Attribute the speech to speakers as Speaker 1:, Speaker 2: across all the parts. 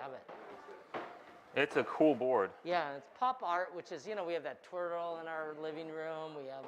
Speaker 1: have it.
Speaker 2: It's a cool board.
Speaker 1: Yeah, and it's pop art, which is, you know, we have that turtle in our living room. We have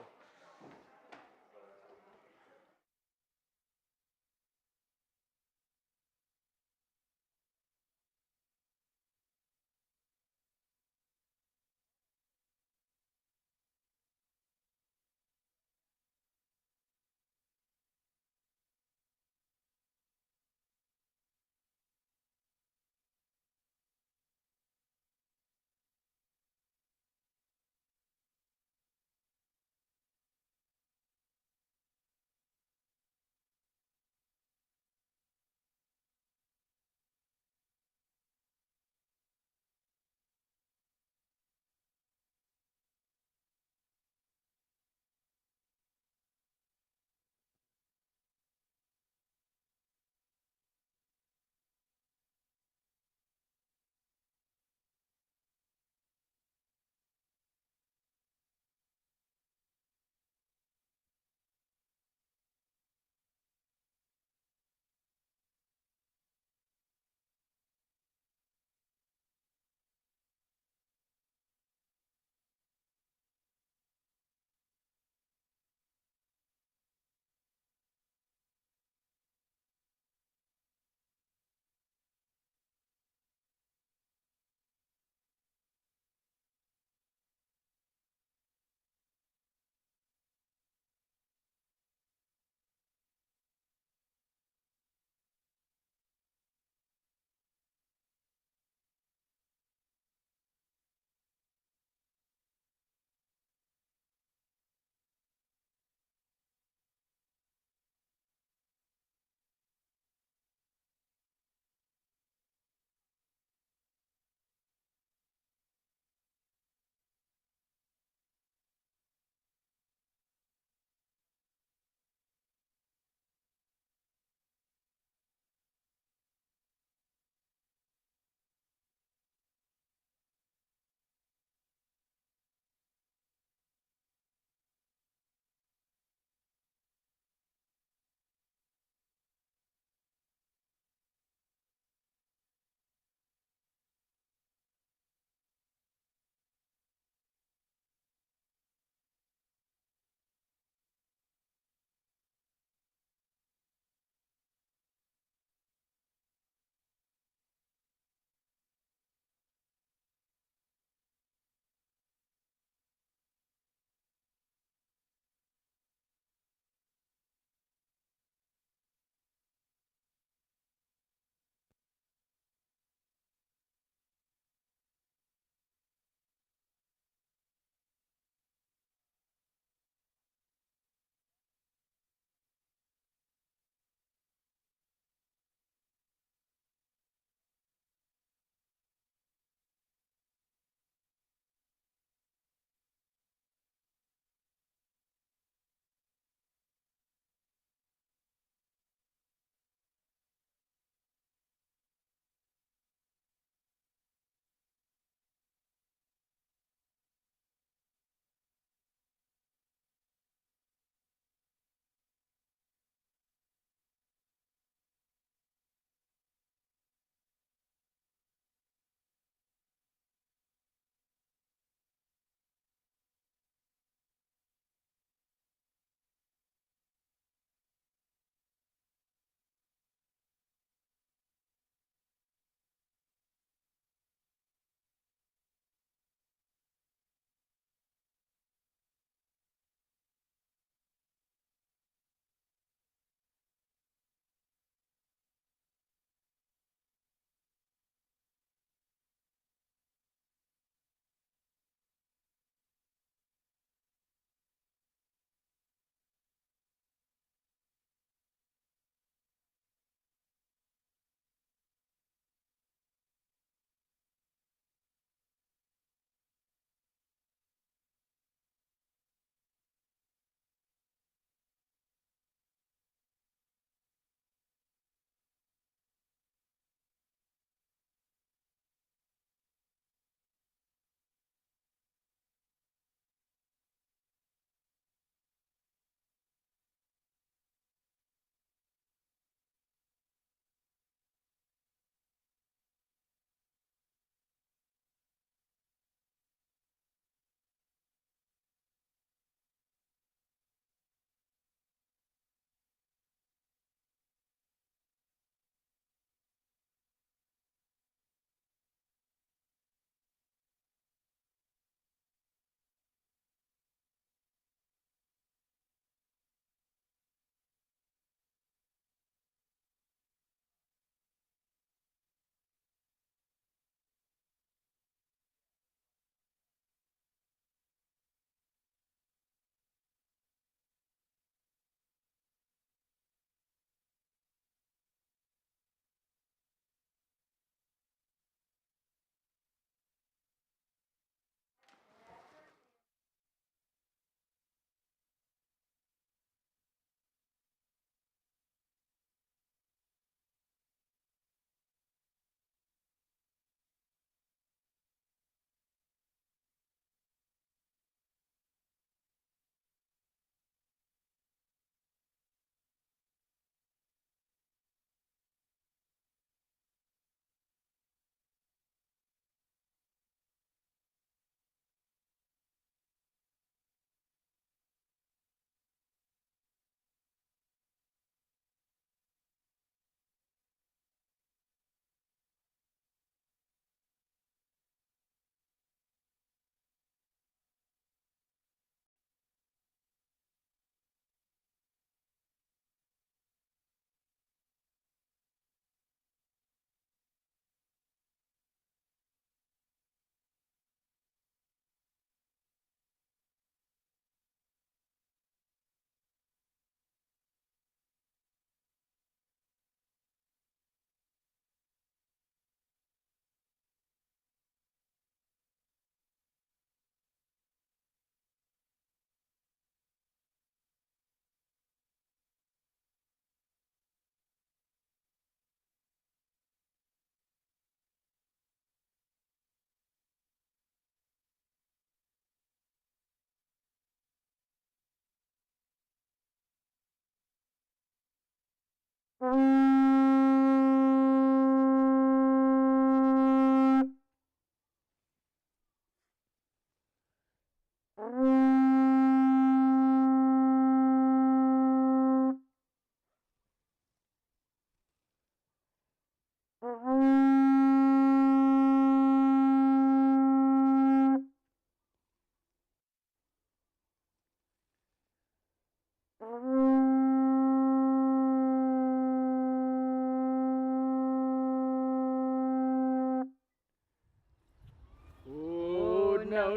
Speaker 3: Nào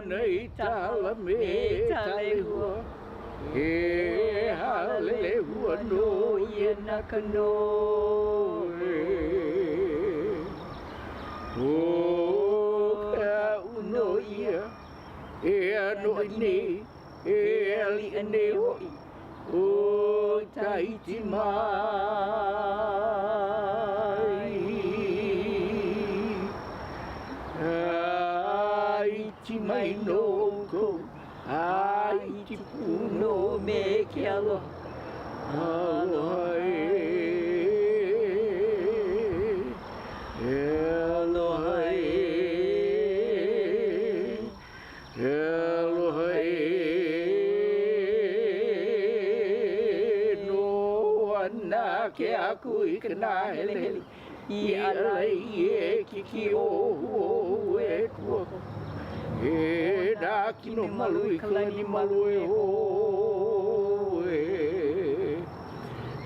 Speaker 3: nơi ta là mê ta lê hùa He ha lê hùa nô yên na ca nô O ka uno ia E no ni E li ane hoi O taiti mai Aiti mai no ko Aiti puno me ke aloha Aloha Aloha Aloha No ana ke aku I kana hele hele I alai e kiki o e kua E da kino malu I kalani malu e ho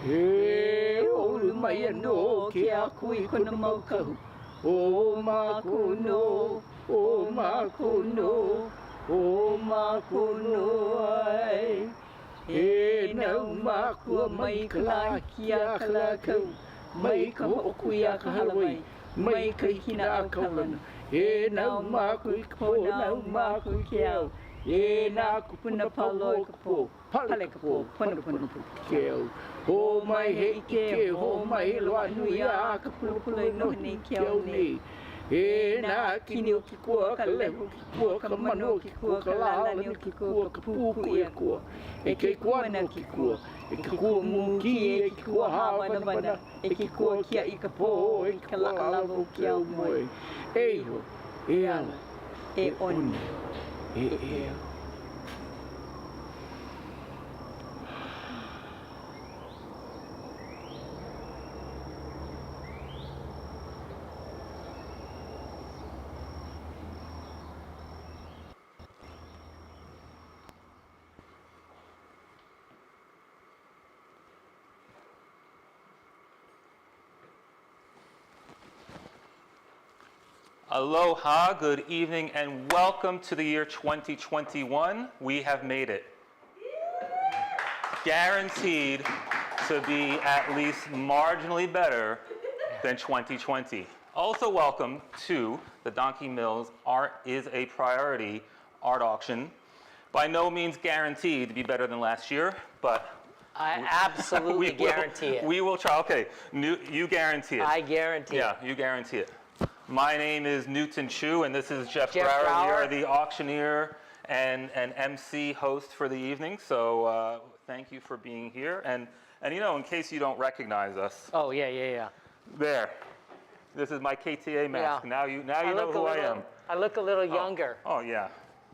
Speaker 3: E olu mai ano ke aku I kona mau kahu O makuno, o makuno, o makuno ai E nau makua mai ka kia kala kau Mai ka hoku ia ka halawai Mai ka hina a kaulana E nau maku I ka po, nau maku I ke au E nā kupuna palo ka po Pale ka po, puna puna ke au Ho mai he ke, ho mai loa nui a ka pula no nei ke au nei E nā kini o ki kua ka lehu ki kua ka manu o ki kua ka lalani o ki kua ka puku I a kua E ke kua no ki kua E ke kua muki e ki kua hawana mana E ki kua kia I ka po E ka lalawa o ki au moe E ho, e ala, e oni, e eo
Speaker 2: Aloha, good evening, and welcome to the year 2021. We have made it. Guaranteed to be at least marginally better than 2020. Also welcome to the Donkey Mills Art is a Priority art auction. By no means guaranteed to be better than last year, but
Speaker 1: I absolutely guarantee it.
Speaker 2: We will try. Okay, you guarantee it.
Speaker 1: I guarantee it.
Speaker 2: Yeah, you guarantee it. My name is Newton Chu, and this is Jeff
Speaker 1: Brower.
Speaker 2: We are the auctioneer and MC host for the evening. So thank you for being here. And you know, in case you don't recognize us.
Speaker 1: Oh yeah.
Speaker 2: There. This is my KTA mask.
Speaker 1: Yeah.
Speaker 2: Now you know who I am.
Speaker 1: I look a little younger.
Speaker 2: Oh yeah,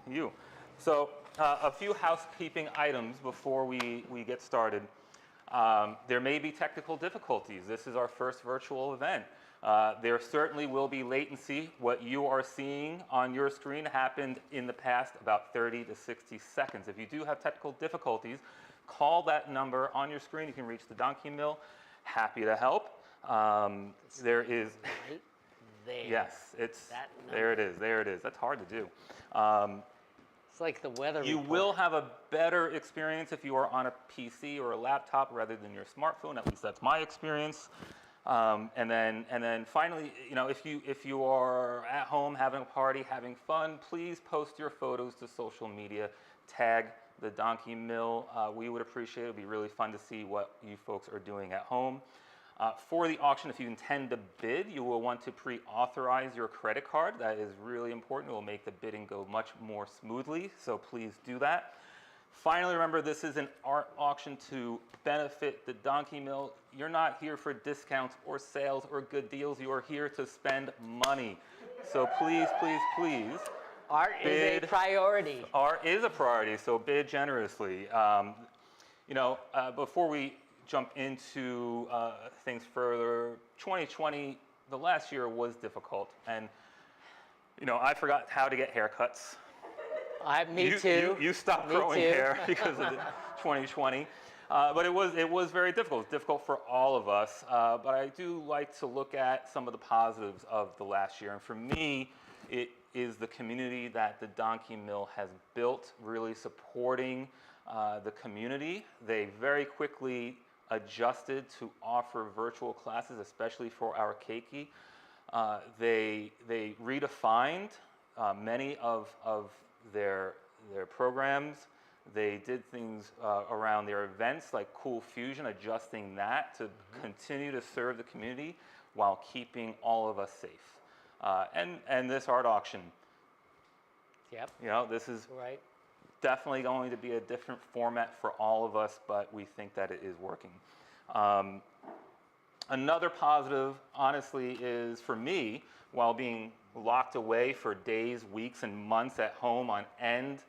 Speaker 2: you. So a few housekeeping items before we get started. There may be technical difficulties. This is our first virtual event. There certainly will be latency. What you are seeing on your screen happened in the past about 30 to 60 seconds. If you do have technical difficulties, call that number on your screen. You can reach the Donkey Mill. Happy to help. There is...
Speaker 1: Right there.
Speaker 2: Yes, it's...
Speaker 1: That
Speaker 2: there it is. There it is. That's hard to do.
Speaker 1: It's like the weather
Speaker 2: You
Speaker 1: report.
Speaker 2: will have a better experience if you are on a PC or a laptop rather than your smartphone. At least that's my experience. And then finally, you know, if you are at home having a party, having fun, please post your photos to social media. Tag the Donkey Mill. We would appreciate it. It would be really fun to see what you folks are doing at home. For the auction, if you intend to bid, you will want to pre-authorize your credit card. That is really important. It will make the bidding go much more smoothly, so please do that. Finally, remember, this is an art auction to benefit the Donkey Mill. You're not here for discounts or sales or good deals. You are here to spend money. So please, please, please.
Speaker 1: Art is a priority.
Speaker 2: Art is a priority, so bid generously. Before we jump into things further, 2020, the last year was difficult. And, I forgot how to get haircuts.
Speaker 1: Me too.
Speaker 2: You stopped growing hair because of 2020. But it was very difficult. It's difficult for all of us. But I do like to look at some of the positives of the last year. And for me, it is the community that the Donkey Mill has built, really supporting the community. They very quickly adjusted to offer virtual classes, especially for our keiki. They redefined many of their programs. They did things around their events like Cool Fusion, adjusting that to continue to serve the community while keeping all of us safe. And this art auction,
Speaker 1: Yep.
Speaker 2: This is
Speaker 1: right.
Speaker 2: definitely going to be a different format for all of us, but we think that it is working. Another positive, honestly, is for me, while being locked away for days, weeks, and months at home on end,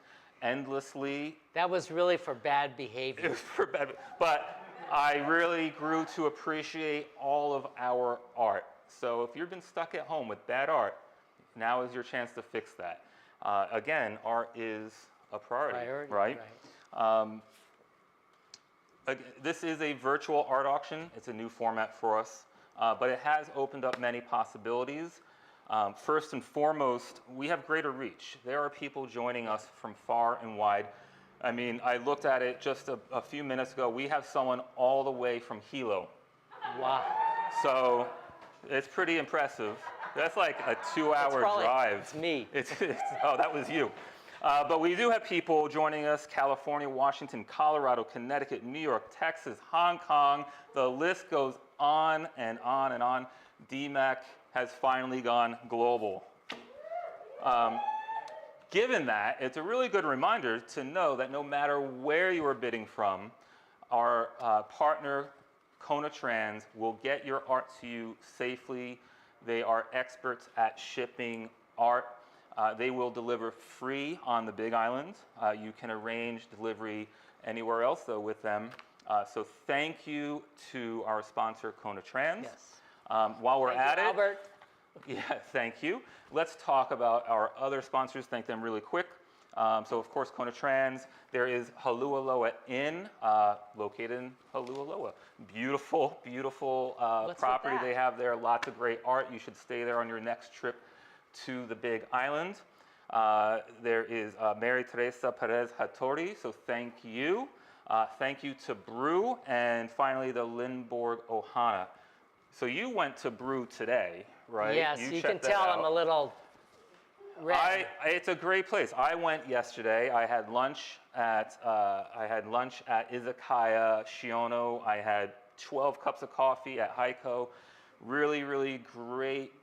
Speaker 2: endlessly.
Speaker 1: That was really for bad behavior.
Speaker 2: It was for bad, but I really grew to appreciate all of our art. So if you've been stuck at home with bad art, now is your chance to fix that. Again, art is a priority, right? This is a virtual art auction. It's a new format for us, but it has opened up many possibilities. First and foremost, we have greater reach. There are people joining us from far and wide. I mean, I looked at it just a few minutes ago. We have someone all the way from Hilo.
Speaker 1: Wow.
Speaker 2: So it's pretty impressive. That's like a 2-hour drive.
Speaker 1: It's me.
Speaker 2: Oh, that was you. But we do have people joining us: California, Washington, Colorado, Connecticut, New York, Texas, Hong Kong. The list goes on and on and on. DMAC has finally gone global. Given that, it's a really good reminder to know that no matter where you are bidding from, our partner, Kona Trans, will get your art to you safely. They are experts at shipping art. They will deliver free on the Big Island. You can arrange delivery anywhere else, though, with them. So thank you to our sponsor, Kona Trans.
Speaker 1: Yes.
Speaker 2: While we're at it,
Speaker 1: Albert.
Speaker 2: yeah, thank you. Let's talk about our other sponsors. Thank them really quick. So, of course, Kona Trans. There is Halualoa Inn, located in Halualoa. Beautiful, beautiful property they have there. Lots of great art. You should stay there on your next trip to the Big Island. There is Mary Teresa Perez Hattori, so thank you. Thank you to Brew, and finally the Lindborg Ohana. So you went to Brew today, right?
Speaker 1: Yes, you can tell I'm a little red.
Speaker 2: It's a great place. I went yesterday. I had lunch at Izakaya Shiono. I had 12 cups of coffee at Heiko. Really, really great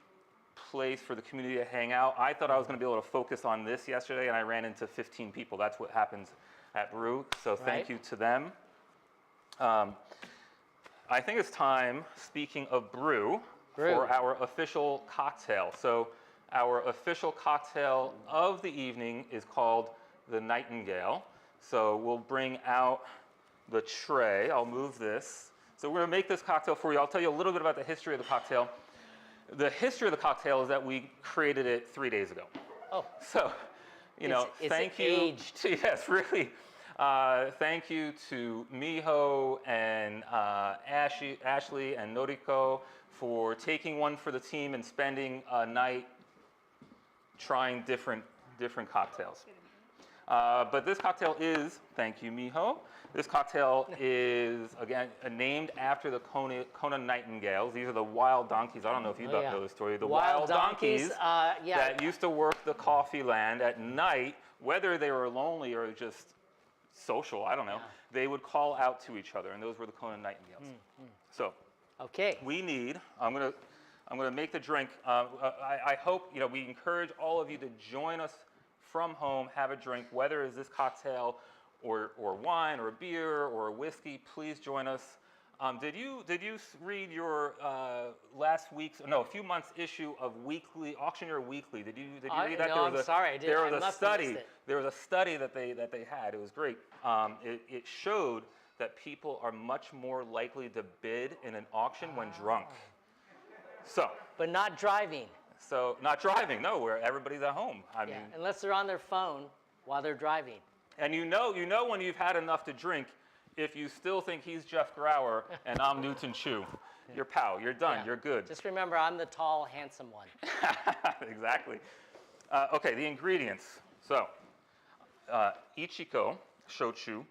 Speaker 2: place for the community to hang out. I thought I was going to be able to focus on this yesterday, and I ran into 15 people. That's what happens at Brew. So thank you to them. I think it's time, speaking of Brew, for our official cocktail. So our official cocktail of the evening is called the Nightingale. So we'll bring out the tray. I'll move this. So we're going to make this cocktail for you. I'll tell you a little bit about the history of the cocktail. The history of the cocktail is that we created it 3 days ago. Oh. So, thank you.
Speaker 1: Aged.
Speaker 2: Yes, really. Thank you to Miho and Ashley and Noriko for taking one for the team and spending a night trying different cocktails. But this cocktail is, thank you, Miho. This cocktail is, again, named after the Kona Nightingales. These are the wild donkeys. I don't know if you know the story. The wild donkeys that used to work the coffee land at night, whether they were lonely or just social, I don't know. They would call out to each other, and those were the Kona Nightingales. So, we need, I'm gonna make the drink. I hope, we encourage all of you to join us from home, have a drink, whether it's this cocktail or wine or a beer or a whiskey, please join us. Did you read your a few months issue of Auctioneer Weekly? Did you read that?
Speaker 1: No, I'm sorry, I did.
Speaker 2: There was
Speaker 1: I
Speaker 2: a
Speaker 1: must have
Speaker 2: study.
Speaker 1: missed it.
Speaker 2: There was a study that they had. It was great. It showed that people are much more likely to bid in an auction when drunk. So.
Speaker 1: But not driving.
Speaker 2: So not driving, no, where everybody's at home. I mean,
Speaker 1: unless they're on their phone while they're driving.
Speaker 2: And you know when you've had enough to drink, if you still think he's Jeff Grauer and I'm Newton Chu, you're pal, you're done, you're good.
Speaker 1: Just remember, I'm the tall, handsome one.
Speaker 2: Exactly. Okay, the ingredients. So, Ichiko shochu,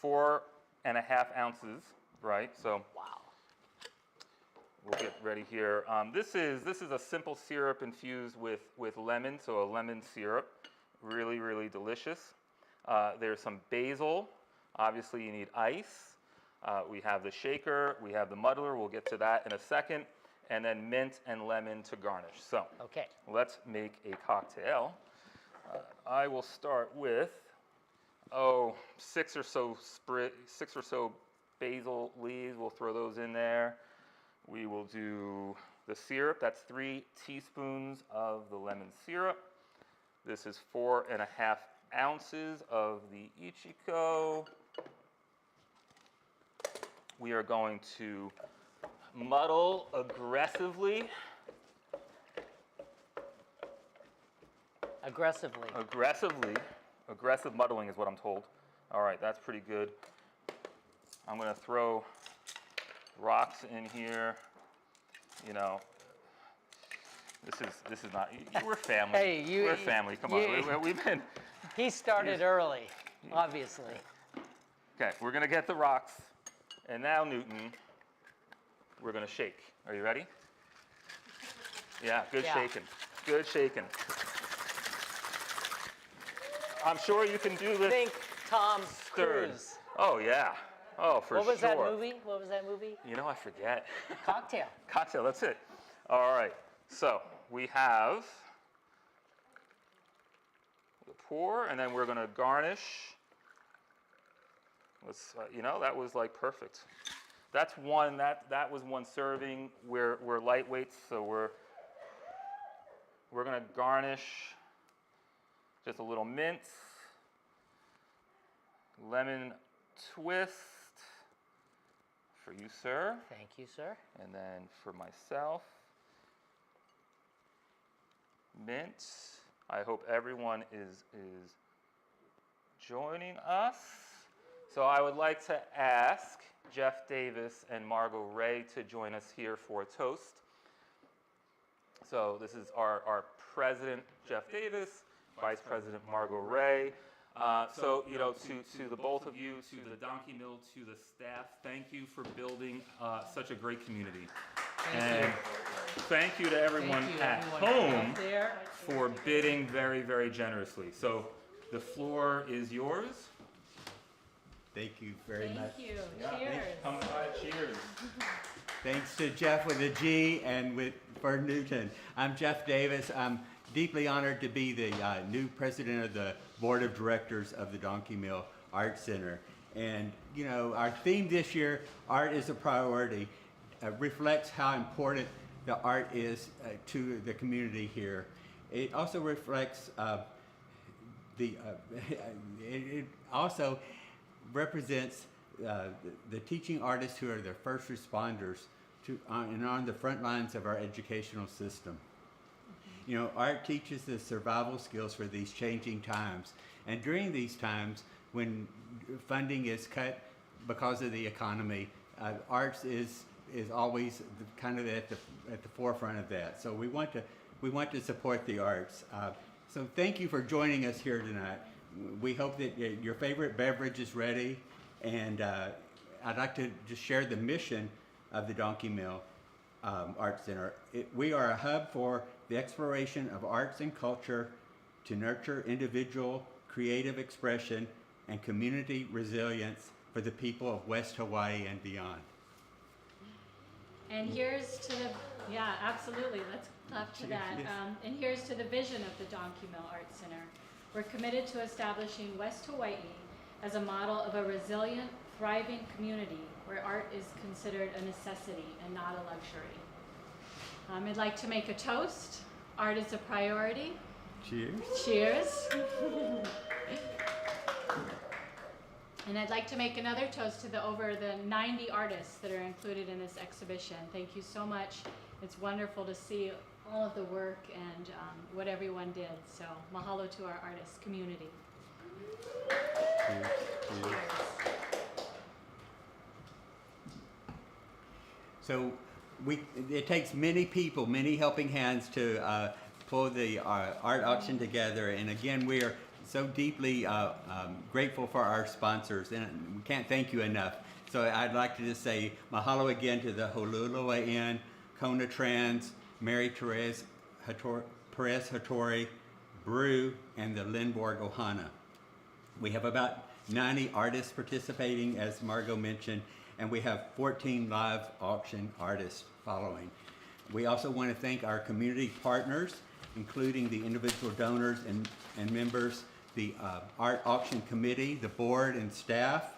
Speaker 2: 4.5 ounces, right? So.
Speaker 1: Wow.
Speaker 2: We'll get ready here. This is a simple syrup infused with lemon, so a lemon syrup. Really, really delicious. There's some basil. Obviously, you need ice. We have the shaker. We have the muddler. We'll get to that in a second. And then mint and lemon to garnish. So
Speaker 1: okay,
Speaker 2: let's make a cocktail. I will start with, 6 or so basil leaves. We'll throw those in there. We will do the syrup. That's 3 teaspoons of the lemon syrup. This is 4.5 ounces of the Ichiko. We are going to muddle aggressively.
Speaker 1: Aggressively.
Speaker 2: Aggressive muddling is what I'm told. All right, that's pretty good. I'm going to throw rocks in here. You know, this is not. We're family.
Speaker 1: Hey,
Speaker 2: we're family. Come on, we've been.
Speaker 1: He started early, obviously.
Speaker 2: Okay, we're gonna get the rocks, and now Newton, we're gonna shake. Are you ready? Yeah, good shaking. Good shaking. I'm sure you can do this.
Speaker 1: Think Tom
Speaker 2: stirred.
Speaker 1: Cruise.
Speaker 2: Oh yeah. Oh, for sure.
Speaker 1: What was that movie? What was that movie?
Speaker 2: You know, I forget.
Speaker 1: Cocktail.
Speaker 2: Cocktail, that's it. All right, so we have the pour, and then we're gonna garnish. Let's, that was like perfect. That's one, that was one serving. We're lightweights, so we're gonna garnish just a little mint, lemon twist, for you, sir.
Speaker 1: Thank you, sir.
Speaker 2: And then for myself, mint. I hope everyone is joining us. So I would like to ask Jeff Davis and Margot Ray to join us here for a toast. So this is our president, Jeff Davis, Vice President Margot Ray. So, to the both of you, to the Donkey Mill, to the staff, thank you for building such a great community. Thank you to everyone at home for bidding very, very generously. So the floor is yours.
Speaker 3: Thank you very much.
Speaker 4: Thank you. Cheers.
Speaker 2: Come by, cheers.
Speaker 3: Thanks to Jeff with a G and for Newton. I'm Jeff Davis. I'm deeply honored to be the new president of the board of directors of the Donkey Mill Art Center. And our theme this year, art is a priority, reflects how important the art is to the community here. It also reflects it also represents the teaching artists who are the first responders and on the front lines of our educational system. Art teaches the survival skills for these changing times. And during these times, when funding is cut because of the economy, arts is always kind of at the forefront of that. So we want to support the arts. So thank you for joining us here tonight. We hope that your favorite beverage is ready, and I'd like to just share the mission of the Donkey Mill Art Center. We are a hub for the exploration of arts and culture to nurture individual creative expression and community resilience for the people of West Hawaii and beyond.
Speaker 4: And here's to the, absolutely, let's clap to that.
Speaker 3: Yes.
Speaker 4: And here's to the vision of the Donkey Mill Art Center. We're committed to establishing West Hawaii as a model of a resilient, thriving community where art is considered a necessity and not a luxury. I'd like to make a toast. Art is a priority.
Speaker 5: Cheers.
Speaker 4: Cheers. And I'd like to make another toast to the over the 90 artists that are included in this exhibition. Thank you so much. It's wonderful to see all of the work and what everyone did. So mahalo to our artist community.
Speaker 5: Cheers. Cheers. So it takes many people, many helping hands to pull the art auction together. And again, we are so deeply grateful for our sponsors, and we can't thank you enough. So I'd like to just say mahalo again to the Holulu'a Inn, Kona Trans, Mary Perez Hattori, Brew, and the Lindborg Ohana. We have about 90 artists participating, as Margot mentioned, and we have 14 live auction artists following. We also want to thank our community partners, including the individual donors and members, the art auction committee, the board and staff,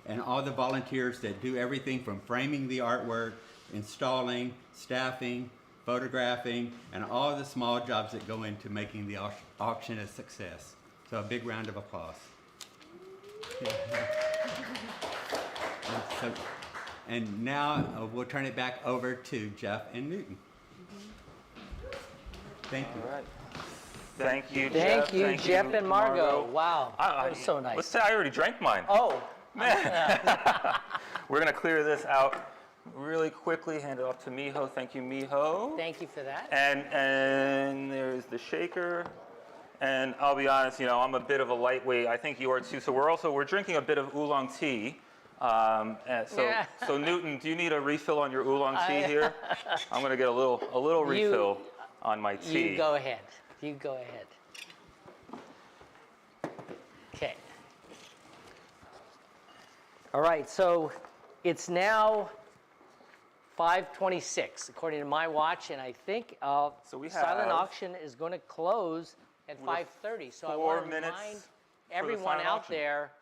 Speaker 5: and all the volunteers that do everything from framing the artwork, installing, staffing, photographing, and all the small jobs that go into making the auction a success. So a big round of applause. And now we'll turn it back over to Jeff and Newton. Thank you.
Speaker 2: All right. Thank you,
Speaker 1: Thank
Speaker 2: Jeff.
Speaker 1: you, Jeff and Margot. Wow, that was so nice.
Speaker 2: Let's say I already drank mine.
Speaker 1: Oh,
Speaker 2: We're going to clear this out really quickly. Hand it off to Miho. Thank you, Miho.
Speaker 1: thank you for that.
Speaker 2: And there's the shaker. And I'll be honest, you know, I'm a bit of a lightweight. I think you are too. So we're drinking a bit of oolong tea.
Speaker 1: Yeah.
Speaker 2: So Newton, do you need a refill on your oolong tea here? I'm going to get a little refill on my tea.
Speaker 1: You go ahead. You go ahead. Okay. All right, so it's now 5:26 according to my watch, and I think
Speaker 2: So we
Speaker 1: silent
Speaker 2: have-
Speaker 1: auction is going to close at
Speaker 2: We have
Speaker 1: 5:30. So I
Speaker 2: 4
Speaker 1: want to
Speaker 2: minutes
Speaker 1: remind
Speaker 2: for the
Speaker 1: everyone
Speaker 2: silent
Speaker 1: out
Speaker 2: auction.
Speaker 1: there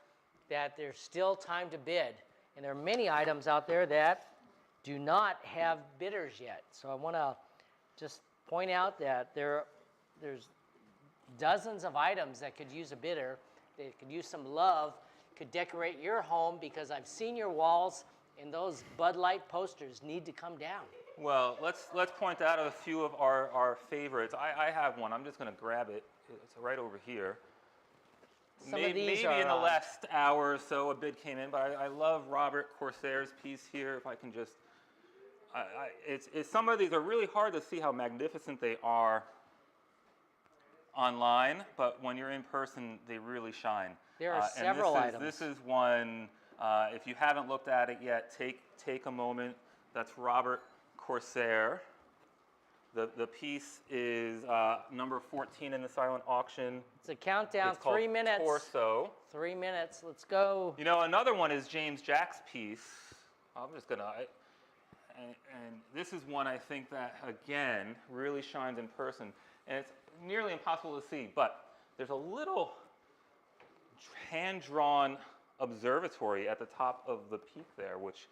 Speaker 1: that there's still time to bid, and there are many items out there that do not have bidders yet. So I want to just point out that there's dozens of items that could use a bidder. They could use some love, could decorate your home, because I've seen your walls and those Bud Light posters need to come down.
Speaker 2: Well, let's point out a few of our favorites. I have one. I'm just going to grab it. It's right over here.
Speaker 1: Some of these
Speaker 2: Maybe
Speaker 1: are,
Speaker 2: in the last hour or so a bid came in, but I love Robert Corsair's piece here. If I can just, it's some of these are really hard to see how magnificent they are online, but when you're in person, they really shine.
Speaker 1: There are
Speaker 2: And
Speaker 1: several items.
Speaker 2: This is one. If you haven't looked at it yet, take a moment. That's Robert Corsair. The piece is number 14 in the silent auction.
Speaker 1: It's a countdown,
Speaker 2: It's called
Speaker 1: 3 minutes.
Speaker 2: Torso.
Speaker 1: 3 minutes, let's go.
Speaker 2: You know, another one is James Jack's piece. I'm just gonna, and this is one I think that, again, really shines in person. And it's nearly impossible to see, but there's a little hand-drawn observatory at the top of the peak there, which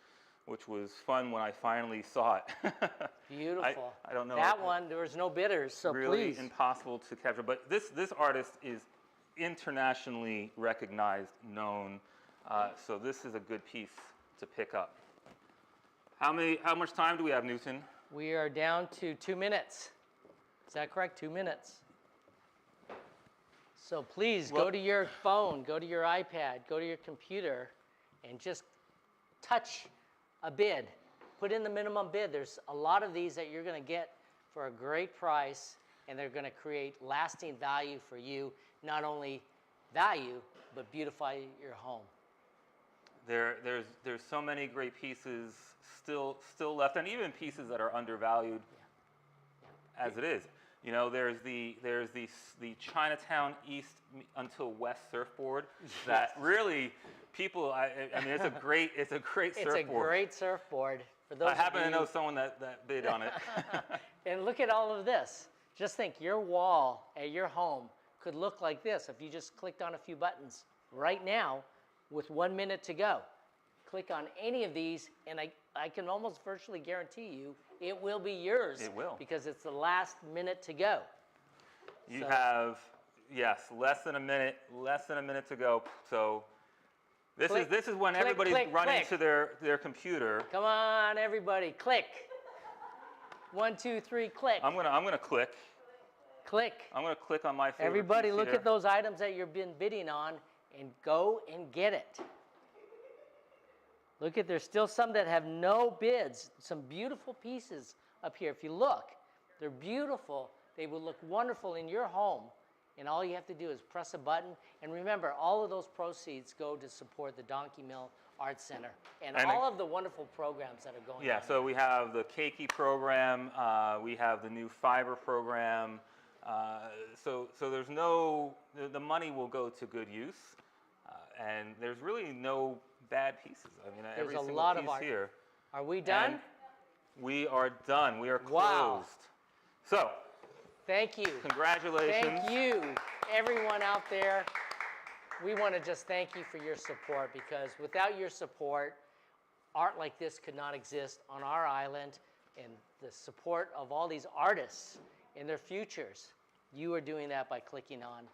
Speaker 2: was fun when I finally saw it.
Speaker 1: Beautiful.
Speaker 2: I don't know.
Speaker 1: That one, there was no bidders, so
Speaker 2: really
Speaker 1: please.
Speaker 2: impossible to capture. But this artist is internationally recognized, known. So this is a good piece to pick up. How much time do we have, Newton?
Speaker 1: We are down to 2 minutes. Is that correct? 2 minutes. So please go to your phone, go to your iPad, go to your computer, and just touch a bid. Put in the minimum bid. There's a lot of these that you're going to get for a great price, and they're going to create lasting value for you. Not only value, but beautify your home.
Speaker 2: There's so many great pieces still left, and even pieces that are undervalued as it is. You know, there's the Chinatown East until West surfboard that really people. I mean, it's a great surfboard.
Speaker 1: It's a great surfboard. For those
Speaker 2: I happen
Speaker 1: of
Speaker 2: to
Speaker 1: you,
Speaker 2: know someone that bid on it.
Speaker 1: And look at all of this. Just think, your wall at your home could look like this if you just clicked on a few buttons right now. with 1 minute to go. Click on any of these, and I can almost virtually guarantee you it will be yours.
Speaker 2: It will.
Speaker 1: Because it's the last minute to go.
Speaker 2: You
Speaker 1: So-
Speaker 2: have, yes, less than a minute to go. So this is when
Speaker 1: click,
Speaker 2: everybody's
Speaker 1: click,
Speaker 2: running
Speaker 1: click.
Speaker 2: to their computer.
Speaker 1: Come on, everybody, click. 1, 2, 3, click.
Speaker 2: I'm gonna click.
Speaker 1: Click.
Speaker 2: I'm gonna click on my favorite
Speaker 1: Everybody,
Speaker 2: piece
Speaker 1: look
Speaker 2: here.
Speaker 1: at those items that you've been bidding on and go and get it. Look at, there's still some that have no bids. Some beautiful pieces up here. If you look, they're beautiful. They will look wonderful in your home. And all you have to do is press a button. And remember, all of those proceeds go to support the Donkey Mill Art Center and all of the wonderful programs that are going on.
Speaker 2: Yeah, so we have the Keiki program, we have the new fiber program. So there's the money will go to good use, and there's really no bad pieces. I mean, every
Speaker 1: There's a
Speaker 2: single
Speaker 1: lot
Speaker 2: piece
Speaker 1: of art.
Speaker 2: here.
Speaker 1: Are we done?
Speaker 2: And we are done. We are closed.
Speaker 1: Wow.
Speaker 2: So,
Speaker 1: Thank you.
Speaker 2: congratulations.
Speaker 1: Thank you, everyone out there. We want to just thank you for your support, because without your support, art like this could not exist on our island, and the support of all these artists in their futures, you are doing that by clicking on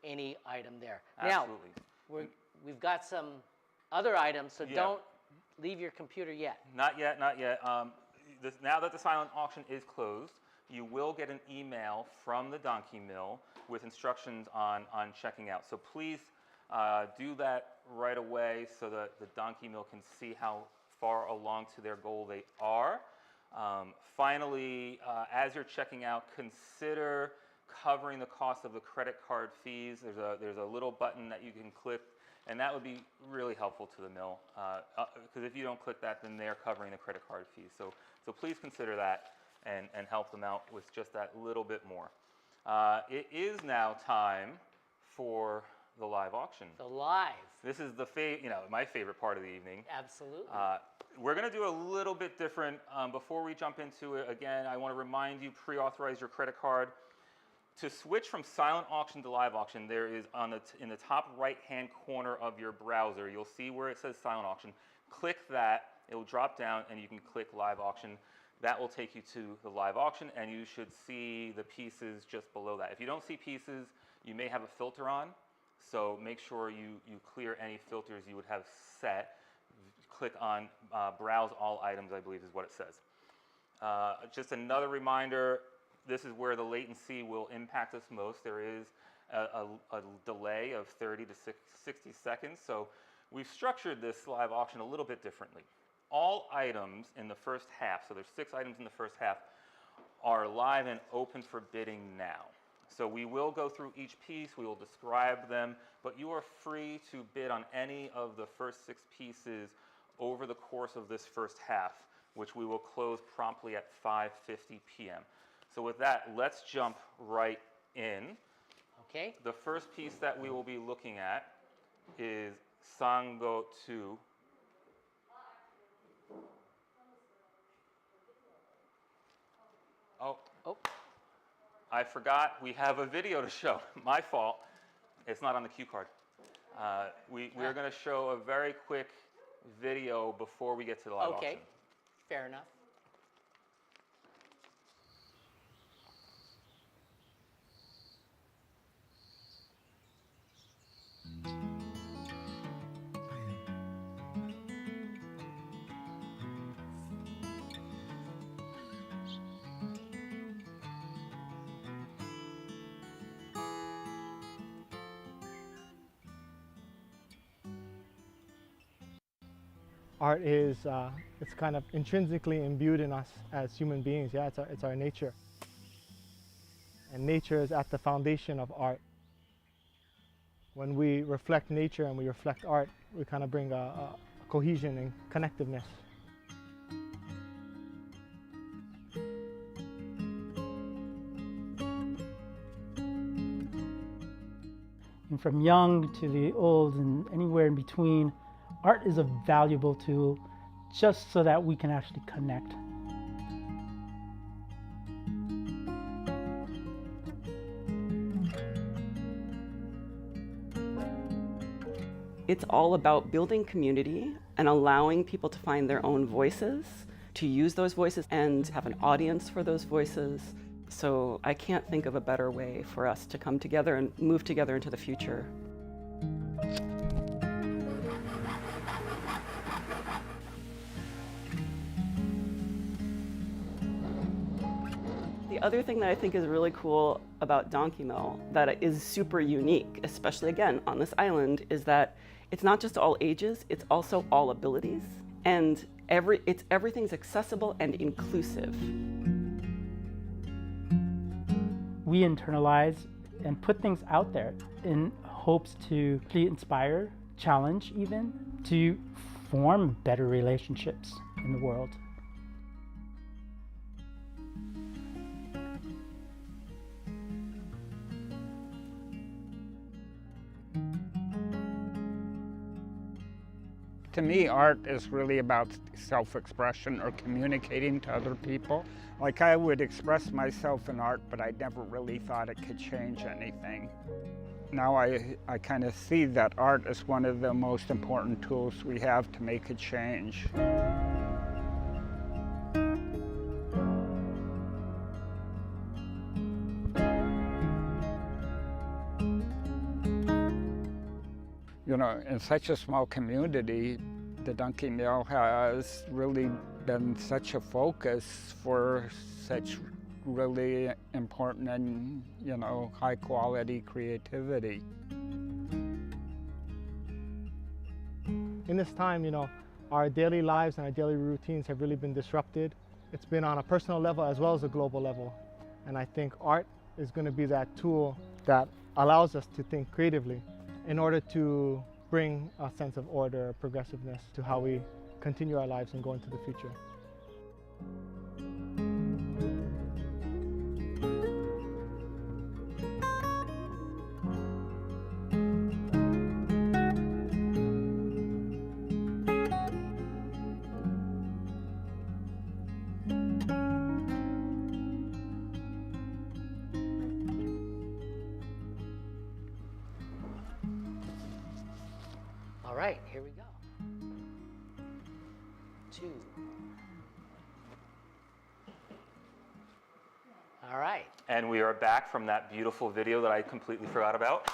Speaker 1: any item there.
Speaker 2: Absolutely.
Speaker 1: Now, we've got some other items, so
Speaker 2: Yeah.
Speaker 1: don't leave your computer yet.
Speaker 2: Not yet, not yet. Now that the silent auction is closed, you will get an email from the Donkey Mill with instructions on checking out. So please do that right away so that the Donkey Mill can see how far along to their goal they are. Finally, as you're checking out, consider covering the cost of the credit card fees. There's a little button that you can click, and that would be really helpful to the mill, because if you don't click that, then they're covering the credit card fees. So please consider that and help them out with just that little bit more. It is now time for the live auction.
Speaker 1: The live,
Speaker 2: This is my favorite part of the evening.
Speaker 1: absolutely.
Speaker 2: We're going to do a little bit different. Before we jump into it, again, I want to remind you, pre-authorize your credit card. To switch from silent auction to live auction, there is in the top right-hand corner of your browser, you'll see where it says silent auction. Click that, it will drop down, and you can click live auction. That will take you to the live auction, and you should see the pieces just below that. If you don't see pieces, you may have a filter on, so make sure you clear any filters you would have set. Click on Browse All Items, I believe is what it says. Just another reminder, this is where the latency will impact us most. There is a delay of 30 to 60 seconds, so we've structured this live auction a little bit differently. All items in the first half, so there's 6 items in the first half, are live and open for bidding now. So we will go through each piece, we will describe them, but you are free to bid on any of the first 6 pieces over the course of this first half, which we will close promptly at 5:50 p.m. So with that, let's jump right in.
Speaker 1: Okay.
Speaker 2: The first piece that we will be looking at is Sango 2. Oh, I forgot we have a video to show. My fault. It's not on the cue card. We're going to show a very quick video before we get to the live auction.
Speaker 1: Okay, fair enough.
Speaker 6: Art is, it's kind of intrinsically imbued in us as human beings. Yeah, it's our nature. And nature is at the foundation of art. When we reflect nature and we reflect art, we kind of bring a cohesion and connectiveness.
Speaker 7: And from young to the old and anywhere in between, art is a valuable tool just so that we can actually connect.
Speaker 8: It's all about building community and allowing people to find their own voices, to use those voices and have an audience for those voices. So I can't think of a better way for us to come together and move together into the future. The other thing that I think is really cool about Donkey Mill that is super unique, especially again on this island, is that it's not just all ages, it's also all abilities. And everything's accessible and inclusive.
Speaker 7: We internalize and put things out there in hopes to inspire, challenge even, to form better relationships in the world.
Speaker 3: To me, art is really about self-expression or communicating to other people. Like I would express myself in art, but I never really thought it could change anything. Now I kind of see that art is one of the most important tools we have to make a change. You know, in such a small community, the Donkey Mill has really been such a focus for such really important and, you know, high quality creativity.
Speaker 6: In this time, you know, our daily lives and our daily routines have really been disrupted. It's been on a personal level as well as a global level. And I think art is going to be that tool that allows us to think creatively in order to bring a sense of order, progressiveness to how we continue our lives and go into the future.
Speaker 1: All right, here we go. 2. All right.
Speaker 2: And we are back from that beautiful video that I completely forgot about.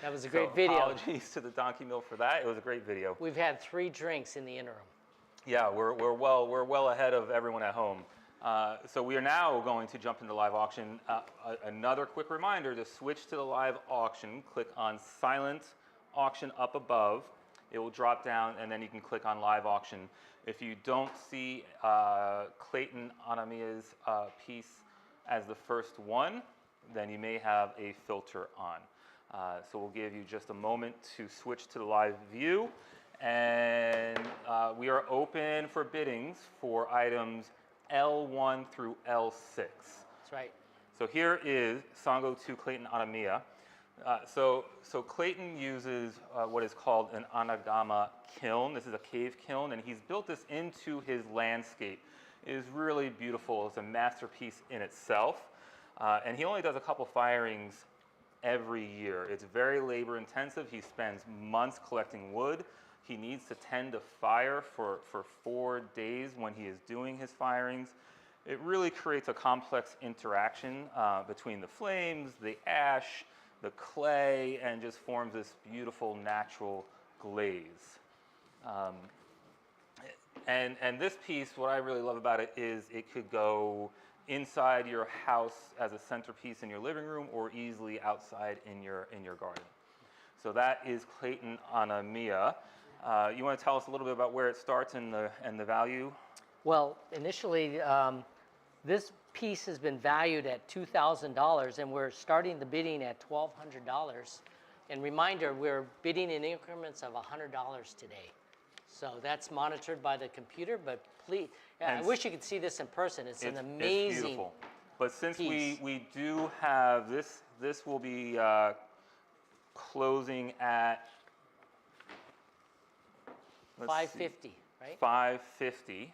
Speaker 1: That was a great
Speaker 2: So
Speaker 1: video.
Speaker 2: Apologies to the Donkey Mill for that. It was a great video.
Speaker 1: We've had 3 drinks in the interim.
Speaker 2: Yeah, we're well ahead of everyone at home. So we are now going to jump into live auction. Another quick reminder to switch to the live auction. Click on silent auction up above. It will drop down and then you can click on live auction. If you don't see Clayton AMEMIYA's piece as the first one, then you may have a filter on. So we'll give you just a moment to switch to the live view. And we are open for biddings for items L1 through L6.
Speaker 1: That's right.
Speaker 2: So here is Sango 2 Clayton AMEMIYA. So Clayton uses what is called an anagama kiln. This is a cave kiln, and he's built this into his landscape. It is really beautiful. It's a masterpiece in itself. And he only does a couple firings every year. It's very labor intensive. He spends months collecting wood. He needs to tend to fire for 4 days when he is doing his firings. It really creates a complex interaction between the flames, the ash, the clay, and just forms this beautiful natural glaze. And this piece, what I really love about it is it could go inside your house as a centerpiece in your living room or easily outside in your garden. So that is Clayton AMEMIYA. You want to tell us a little bit about where it starts and the value?
Speaker 1: Well, initially, this piece has been valued at $2,000, and we're starting the bidding at $1,200. And reminder, we're bidding in increments of $100 today. So that's monitored by the computer, but please, I wish you could see this in person. It's an amazing
Speaker 2: It's beautiful. But since
Speaker 1: piece.
Speaker 2: we do have this will be closing at
Speaker 1: $550, right?
Speaker 2: $550.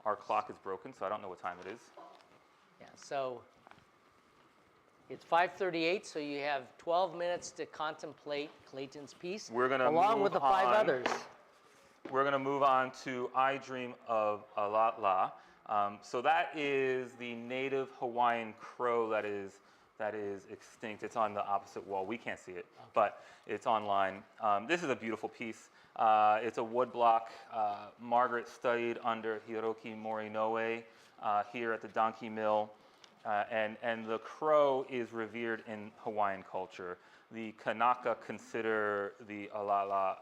Speaker 2: Our clock is broken, so I don't know what time it is.
Speaker 1: Yeah, so It's 5:38, so you have 12 minutes to contemplate Clayton's piece,
Speaker 2: We're gonna
Speaker 1: along with
Speaker 2: move
Speaker 1: the 5
Speaker 2: on.
Speaker 1: others.
Speaker 2: We're going to move on to I Dream of Alala. So that is the native Hawaiian crow that is extinct. It's on the opposite wall. We can't see it, but it's online. This is a beautiful piece. It's a wood block. Margaret studied under Hiroki Morinoe here at the Donkey Mill. And the crow is revered in Hawaiian culture. The Kanaka consider the Alala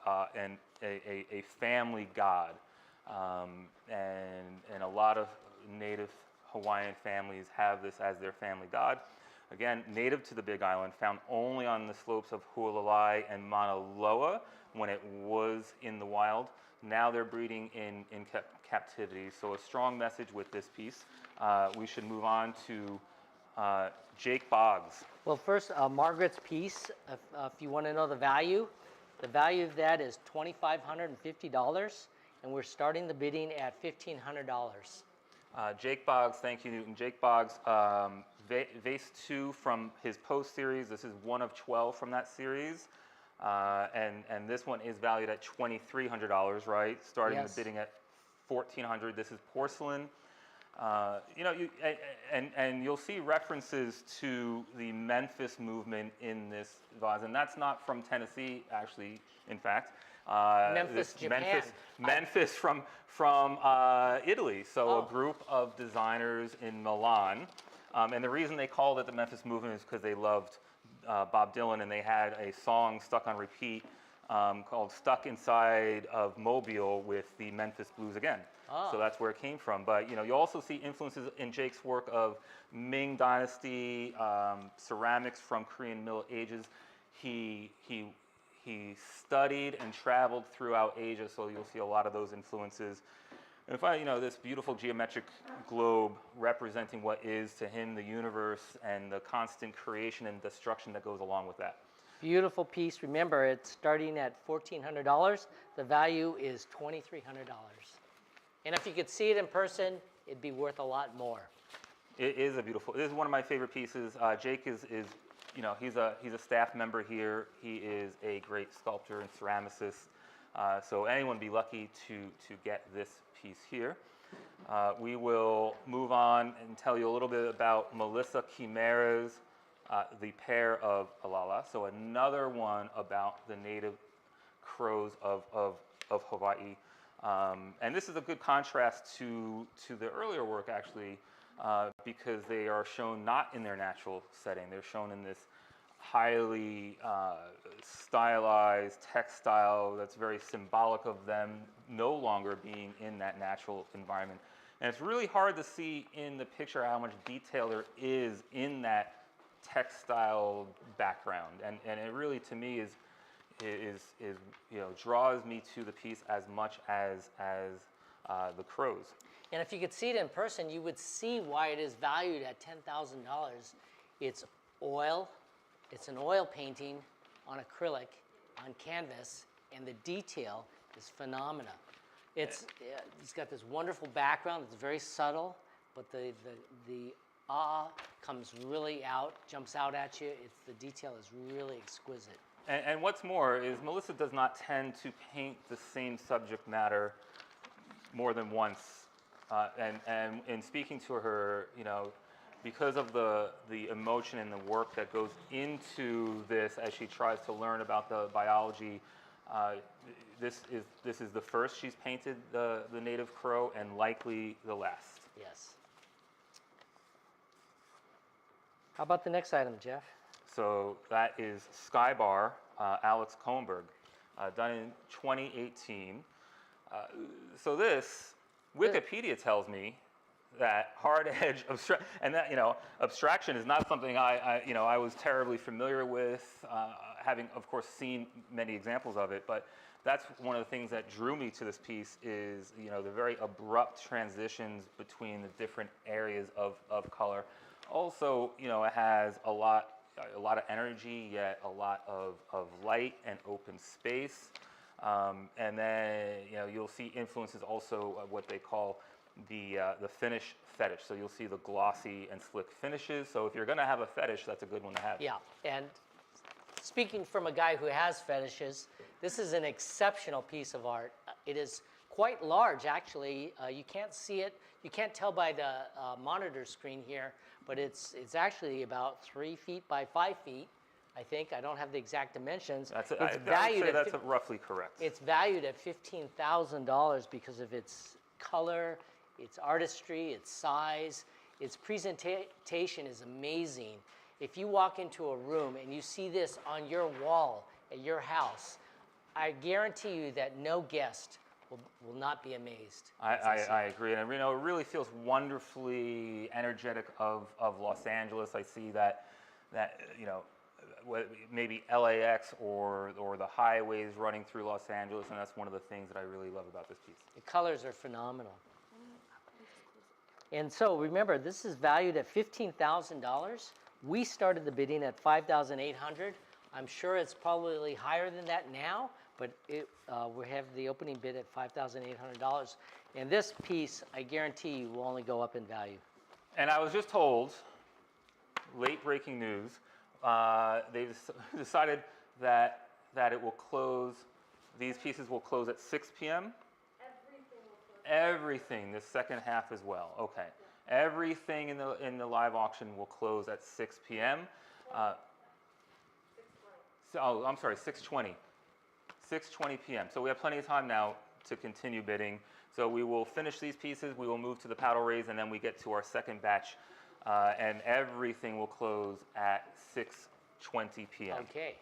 Speaker 2: a family god. And a lot of native Hawaiian families have this as their family god. Again, native to the Big Island, found only on the slopes of Hualalai and Mauna Loa when it was in the wild. Now they're breeding in captivity. So a strong message with this piece. We should move on to Jake Boggs.
Speaker 1: Well, first, Margaret's piece, if you want to know the value of that is $2,550, and we're starting the bidding at $1,500.
Speaker 2: Jake Boggs, thank you, Newton. Jake Boggs, Vase 2 from his Post series. This is one of 12 from that series. And this one is valued at $2,300, right? Starting the bidding at $1,400. This is porcelain. You know, you'll see references to the Memphis movement in this vase, and that's not from Tennessee, actually. In fact,
Speaker 1: Memphis, Japan.
Speaker 2: Memphis from Italy. So a group of designers in Milan, and the reason they called it the Memphis movement is because they loved Bob Dylan, and they had a song stuck on repeat called "Stuck Inside of Mobile" with the Memphis Blues again. So that's where it came from. But you know, you also see influences in Jake's work of Ming Dynasty, ceramics from Korean Middle Ages. He studied and traveled throughout Asia, so you'll see a lot of those influences. And finally, you know, this beautiful geometric globe representing what is to him the universe and the constant creation and destruction that goes along with that.
Speaker 1: Beautiful piece. Remember, it's starting at $1,400. The value is $2,300. And if you could see it in person, it'd be worth a lot more.
Speaker 2: It is a beautiful. It is one of my favorite pieces. Jake is you know, he's a staff member here. He is a great sculptor and ceramicist. So anyone would be lucky to get this piece here. We will move on and tell you a little bit about Melissa Chimera's The Pair of Alala. So another one about the native crows of Hawaii. And this is a good contrast to the earlier work, actually, because they are shown not in their natural setting. They're shown in this highly stylized textile that's very symbolic of them no longer being in that natural environment. And it's really hard to see in the picture how much detail there is in that textile background. And it really, to me, is you know, draws me to the piece as much as the crows.
Speaker 1: And if you could see it in person, you would see why it is valued at $10,000. It's oil. It's an oil painting on acrylic, on canvas, and the detail is phenomenal. It's got this wonderful background. It's very subtle, but the comes really out, jumps out at you. The detail is really exquisite.
Speaker 2: And what's more is Melissa does not tend to paint the same subject matter more than once. And in speaking to her, you know, because of the emotion and the work that goes into this as she tries to learn about the biology, this is the first she's painted the native crow, and likely the last.
Speaker 1: Yes. How about the next item, Jeff?
Speaker 2: So that is Skybar, Alex COUWENBERG, done in 2018. So this, Wikipedia tells me that hard edge and that, you know, abstraction is not something I was terribly familiar with, having of course seen many examples of it. But that's one of the things that drew me to this piece is, you know, the very abrupt transitions between the different areas of color. Also, you know, it has a lot of energy, yet a lot of light and open space. And then, you know, you'll see influences also of what they call the finish fetish. So you'll see the glossy and slick finishes. So if you're going to have a fetish, that's a good one to have.
Speaker 1: Yeah, and speaking from a guy who has fetishes, this is an exceptional piece of art. It is quite large, actually. You can't see it. You can't tell by the monitor screen here, but it's actually about 3 feet by 5 feet, I think. I don't have the exact dimensions.
Speaker 2: I would say that's roughly correct.
Speaker 1: It's valued at $15,000 because of its color, its artistry, its size. Its presentation is amazing. If you walk into a room and you see this on your wall at your house, I guarantee you that no guest will not be amazed.
Speaker 2: I agree, and it really feels wonderfully energetic of Los Angeles. I see that maybe LAX or the highways running through Los Angeles, and that's one of the things that I really love about this piece.
Speaker 1: The colors are phenomenal. And so remember, this is valued at $15,000. We started the bidding at $5,800. I'm sure it's probably higher than that now, but we have the opening bid at $5,800. And this piece, I guarantee you, will only go up in value.
Speaker 2: And I was just told, late breaking news, they've decided that it will close, these pieces will close at 6 p.m. Everything, the second half as well. Okay. Everything in the live auction will close at 6 p.m. Oh, I'm sorry, 6:20. 6:20 p.m. So we have plenty of time now to continue bidding. So we will finish these pieces, we will move to the paddle raise, and then we get to our second batch, and everything will close at 6:20 p.m.
Speaker 1: Okay.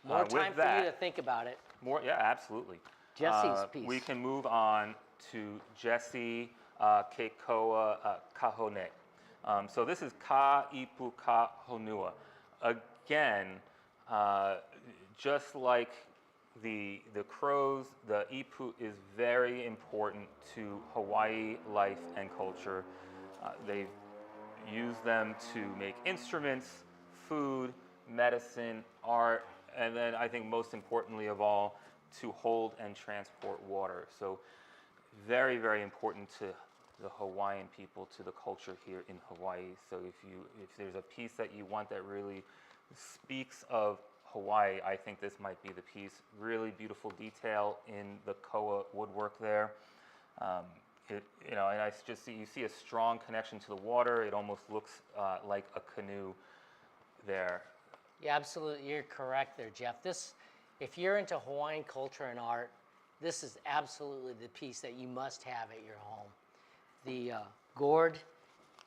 Speaker 1: More time for you to think about it.
Speaker 2: Yeah, absolutely.
Speaker 1: Jesse's piece.
Speaker 2: We can move on to Jesse Keikoa Kahone. So this is Ka Ipu Ka Honua. Again, just like the crows, the ipu is very important to Hawaii life and culture. They use them to make instruments, food, medicine, art, and then I think most importantly of all, to hold and transport water. So very, very important to the Hawaiian people, to the culture here in Hawaii. So if there's a piece that you want that really speaks of Hawaii, I think this might be the piece. Really beautiful detail in the koa woodwork there. And I just see, you see a strong connection to the water. It almost looks like a canoe there.
Speaker 1: Yeah, absolutely. You're correct there, Jeff. If you're into Hawaiian culture and art, this is absolutely the piece that you must have at your home. The gourd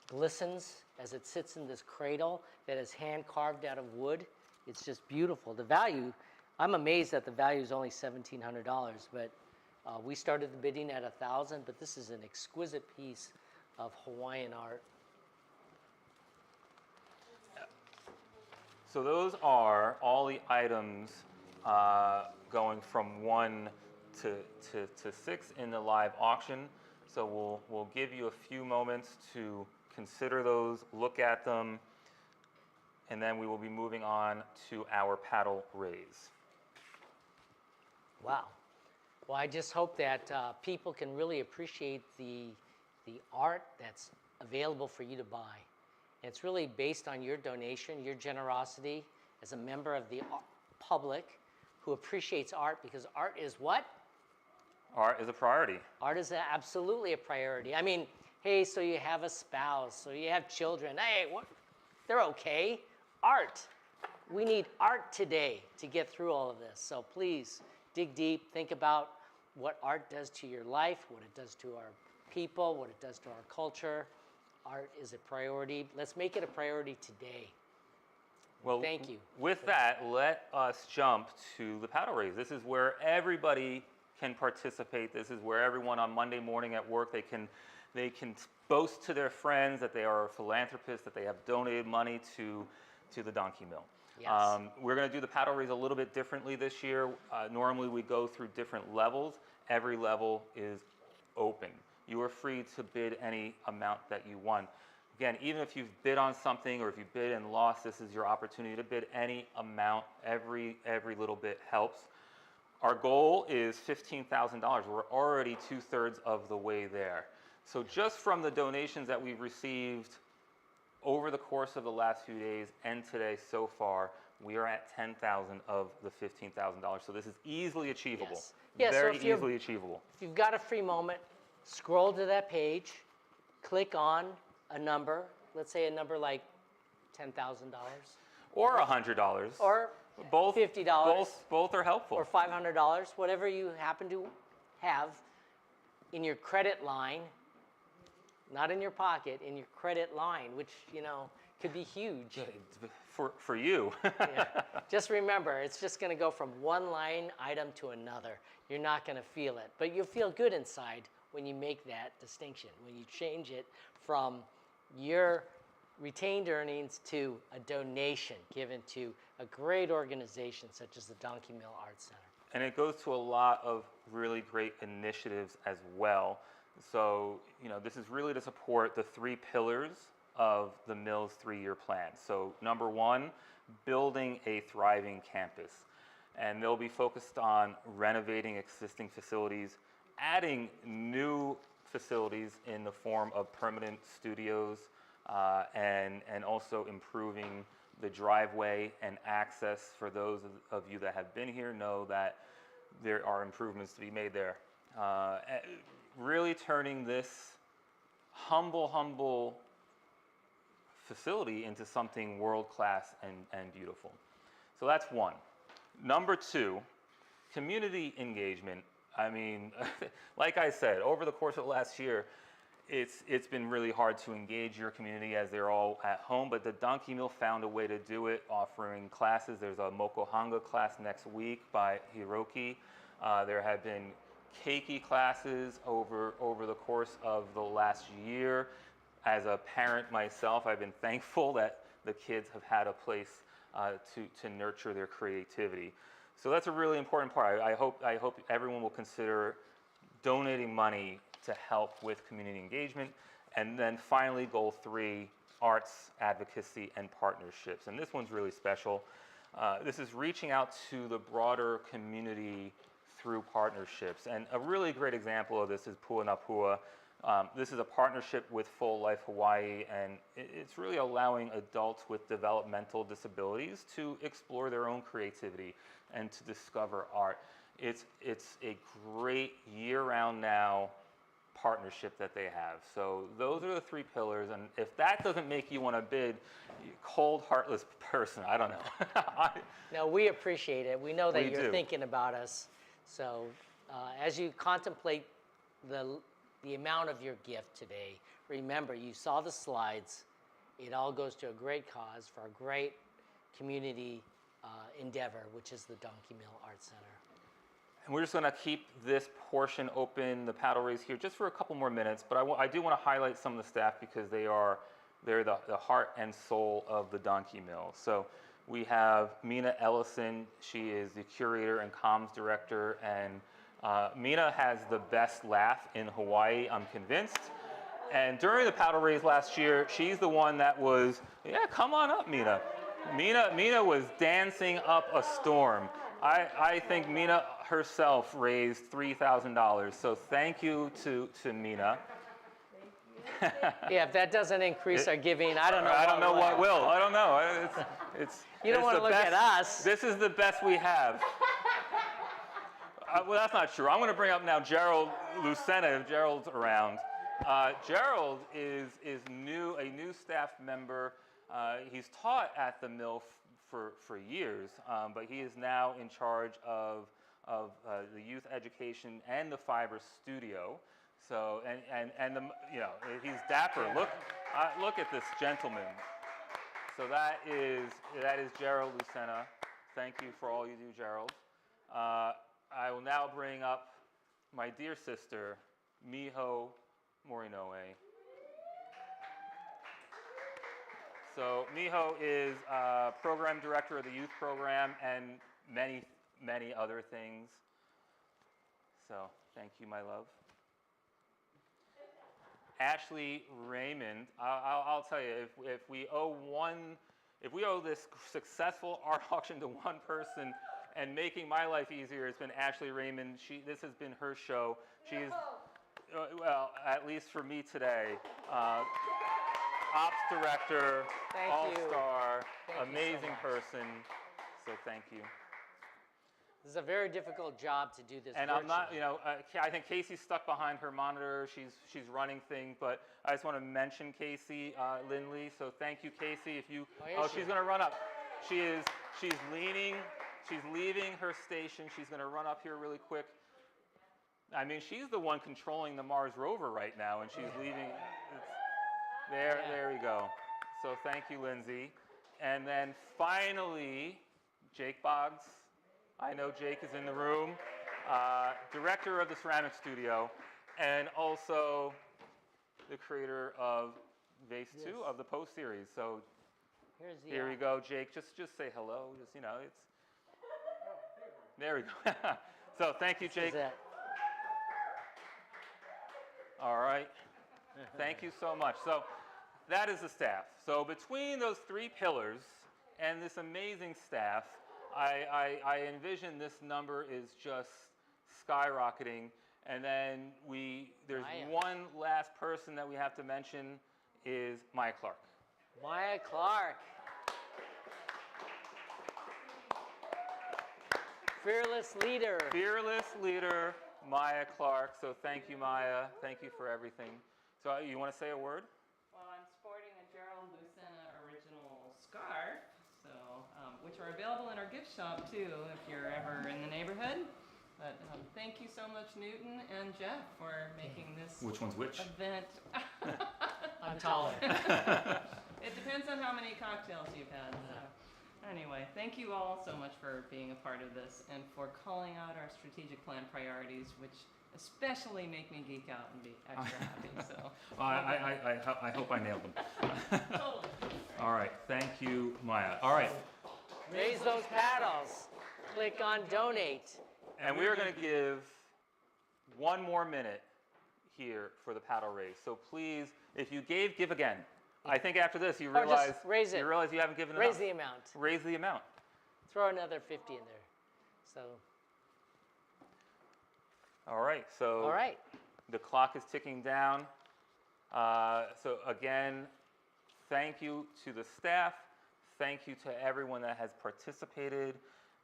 Speaker 1: glistens as it sits in this cradle that is hand carved out of wood. It's just beautiful. The value, I'm amazed that the value is only $1,700, but we started the bidding at $1,000, but this is an exquisite piece of Hawaiian art.
Speaker 2: So those are all the items going from 1 to 6 in the live auction. So we'll give you a few moments to consider those, look at them, and then we will be moving on to our paddle raise.
Speaker 1: Wow. Well, I just hope that people can really appreciate the art that's available for you to buy. And it's really based on your donation, your generosity as a member of the public who appreciates art, because art is what?
Speaker 2: Art is a priority.
Speaker 1: Art is absolutely a priority. I mean, hey, so you have a spouse, so you have children. Hey, what? They're okay. Art. We need art today to get through all of this. So please dig deep. Think about what art does to your life, what it does to our people, what it does to our culture. Art is a priority. Let's make it a priority today.
Speaker 2: Well,
Speaker 1: thank you.
Speaker 2: With that, let us jump to the paddle raise. This is where everybody can participate. This is where everyone on Monday morning at work, they can boast to their friends that they are a philanthropist, that they have donated money to the Donkey Mill.
Speaker 1: Yes.
Speaker 2: We're going to do the paddle raise a little bit differently this year. Normally we go through different levels. Every level is open. You are free to bid any amount that you want. Again, even if you've bid on something or if you bid and lost, this is your opportunity to bid any amount. Every little bit helps. Our goal is $15,000. We're already 2/3 of the way there. So just from the donations that we've received over the course of the last few days and today so far, we are at $10,000 of the $15,000. So this is easily achievable.
Speaker 1: Yes. Yeah, so
Speaker 2: Very
Speaker 1: if you're-
Speaker 2: easily achievable.
Speaker 1: If you've got a free moment, scroll to that page, click on a number, let's say a number like $10,000
Speaker 2: Or $100.
Speaker 1: or
Speaker 2: both,
Speaker 1: $50
Speaker 2: both are helpful.
Speaker 1: or $500, whatever you happen to have in your credit line, not in your pocket, in your credit line, which, you know, could be huge.
Speaker 2: For you.
Speaker 1: Yeah. Just remember, it's just going to go from one line item to another. You're not going to feel it, but you'll feel good inside when you make that distinction, when you change it from your retained earnings to a donation given to a great organization such as the Donkey Mill Arts Center.
Speaker 2: And it goes to a lot of really great initiatives as well. So, you know, this is really to support the 3 pillars of the Mill's 3-year plan. So, number 1, building a thriving campus. And they'll be focused on renovating existing facilities, adding new facilities in the form of permanent studios, and also improving the driveway and access. For those of you that have been here know that there are improvements to be made there. Really turning this humble facility into something world-class and beautiful. So that's 1. Number 2, community engagement. I mean, like I said, over the course of the last year, it's been really hard to engage your community as they're all at home, but the Donkey Mill found a way to do it, offering classes. There's a Mokohanga class next week by Hiroki. There have been keiki classes over the course of the last year. As a parent myself, I've been thankful that the kids have had a place to nurture their creativity. So that's a really important part. I hope everyone will consider donating money to help with community engagement. And then finally, goal 3, arts, advocacy, and partnerships. And this one's really special. This is reaching out to the broader community through partnerships. And a really great example of this is Pu'anapua. This is a partnership with Full Life Hawaii, and it's really allowing adults with developmental disabilities to explore their own creativity and to discover art. It's a great year-round now partnership that they have. So those are the 3 pillars, and if that doesn't make you want to bid, cold, heartless person, I don't know.
Speaker 1: No, we appreciate it. We know that you're
Speaker 2: do.
Speaker 1: thinking about us. So as you contemplate the amount of your gift today, remember, you saw the slides. It all goes to a great cause for a great community endeavor, which is the Donkey Mill Arts Center.
Speaker 2: And we're just going to keep this portion open, the paddle race here, just for a couple more minutes. But I do want to highlight some of the staff because they're the heart and soul of the Donkey Mill. So we have Mina Ellison. She is the curator and comms director, and Mina has the best laugh in Hawaii, I'm convinced. And during the paddle race last year, she's the one that was, yeah, come on up, Mina. Mina was dancing up a storm. I think Mina herself raised $3,000. So thank you to Mina.
Speaker 1: Yeah, if that doesn't increase our giving, I don't know.
Speaker 2: I don't know what will. I don't know.
Speaker 1: You don't want to look at us.
Speaker 2: This is the best we have. Well, that's not true. I'm going to bring up now Gerald Lucena, if Gerald's around. Gerald is a new staff member. He's taught at the mill for years, but he is now in charge of the youth education and the fiber studio. So and the, you know, he's dapper. Look at this gentleman. So that is Gerald Lucena. Thank you for all you do, Gerald. I will now bring up my dear sister, Miho Morinoe. So Miho is program director of the youth program and many, many other things. So thank you, my love. Ashley Raymond, I'll tell you, if we owe this successful art auction to one person and making my life easier, it's been Ashley Raymond. This has been her show. She's well, at least for me today, ops director,
Speaker 1: Thank you.
Speaker 2: all-star,
Speaker 1: Thank you so
Speaker 2: amazing
Speaker 1: much.
Speaker 2: person. So thank you.
Speaker 1: This is a very difficult job to do this
Speaker 2: And
Speaker 1: virtually.
Speaker 2: I'm not, you know, I think Casey's stuck behind her monitor. She's running things, but I just want to mention Casey Lindley. So thank you, Casey. If you,
Speaker 1: Oh,
Speaker 2: she's going to run up. She's leaving her station. She's going to run up here really quick. I mean, she's the one controlling the Mars rover right now, and she's leaving. There we go. So thank you, Lindsay. And then finally, Jake Boggs. I know Jake is in the room. Director of the Ceramic Studio, and also the creator of Vase 2 of the Post series. So here we go, Jake. Just say hello. Just, you know, it's. There we go. So thank you, Jake. All right. Thank you so much. So that is the staff. So between those 3 pillars and this amazing staff, I envision this number is just skyrocketing. And then there's one last person that we have to mention is Maya Clark.
Speaker 1: Maya Clark. Fearless leader.
Speaker 2: Fearless leader, Maya Clark. So thank you, Maya. Thank you for everything. So you want to say a word?
Speaker 8: Well, I'm sporting a Gerald Lucena original scarf, so which are available in our gift shop too, if you're ever in the neighborhood. But thank you so much, Newton and Jeff, for making this
Speaker 2: Which one's which?
Speaker 8: event.
Speaker 1: I'm taller.
Speaker 8: It depends on how many cocktails you've had. So. Anyway, thank you all so much for being a part of this and for calling out our strategic plan priorities, which especially make me geek out and be extra happy. So.
Speaker 2: Well, I hope I nailed them.
Speaker 8: Totally.
Speaker 2: All right, thank you, Maya. All right.
Speaker 1: Raise those paddles. Click on donate.
Speaker 2: And we are going to give 1 more minute here for the paddle raise. So please, if you gave, give again. I think after this you realize
Speaker 1: just raise it.
Speaker 2: You realize you haven't given enough.
Speaker 1: Raise the amount.
Speaker 2: Raise the amount.
Speaker 1: Throw another 50 in there. So.
Speaker 2: All right. So.
Speaker 1: All right.
Speaker 2: The clock is ticking down. So again, thank you to the staff. Thank you to everyone that has participated.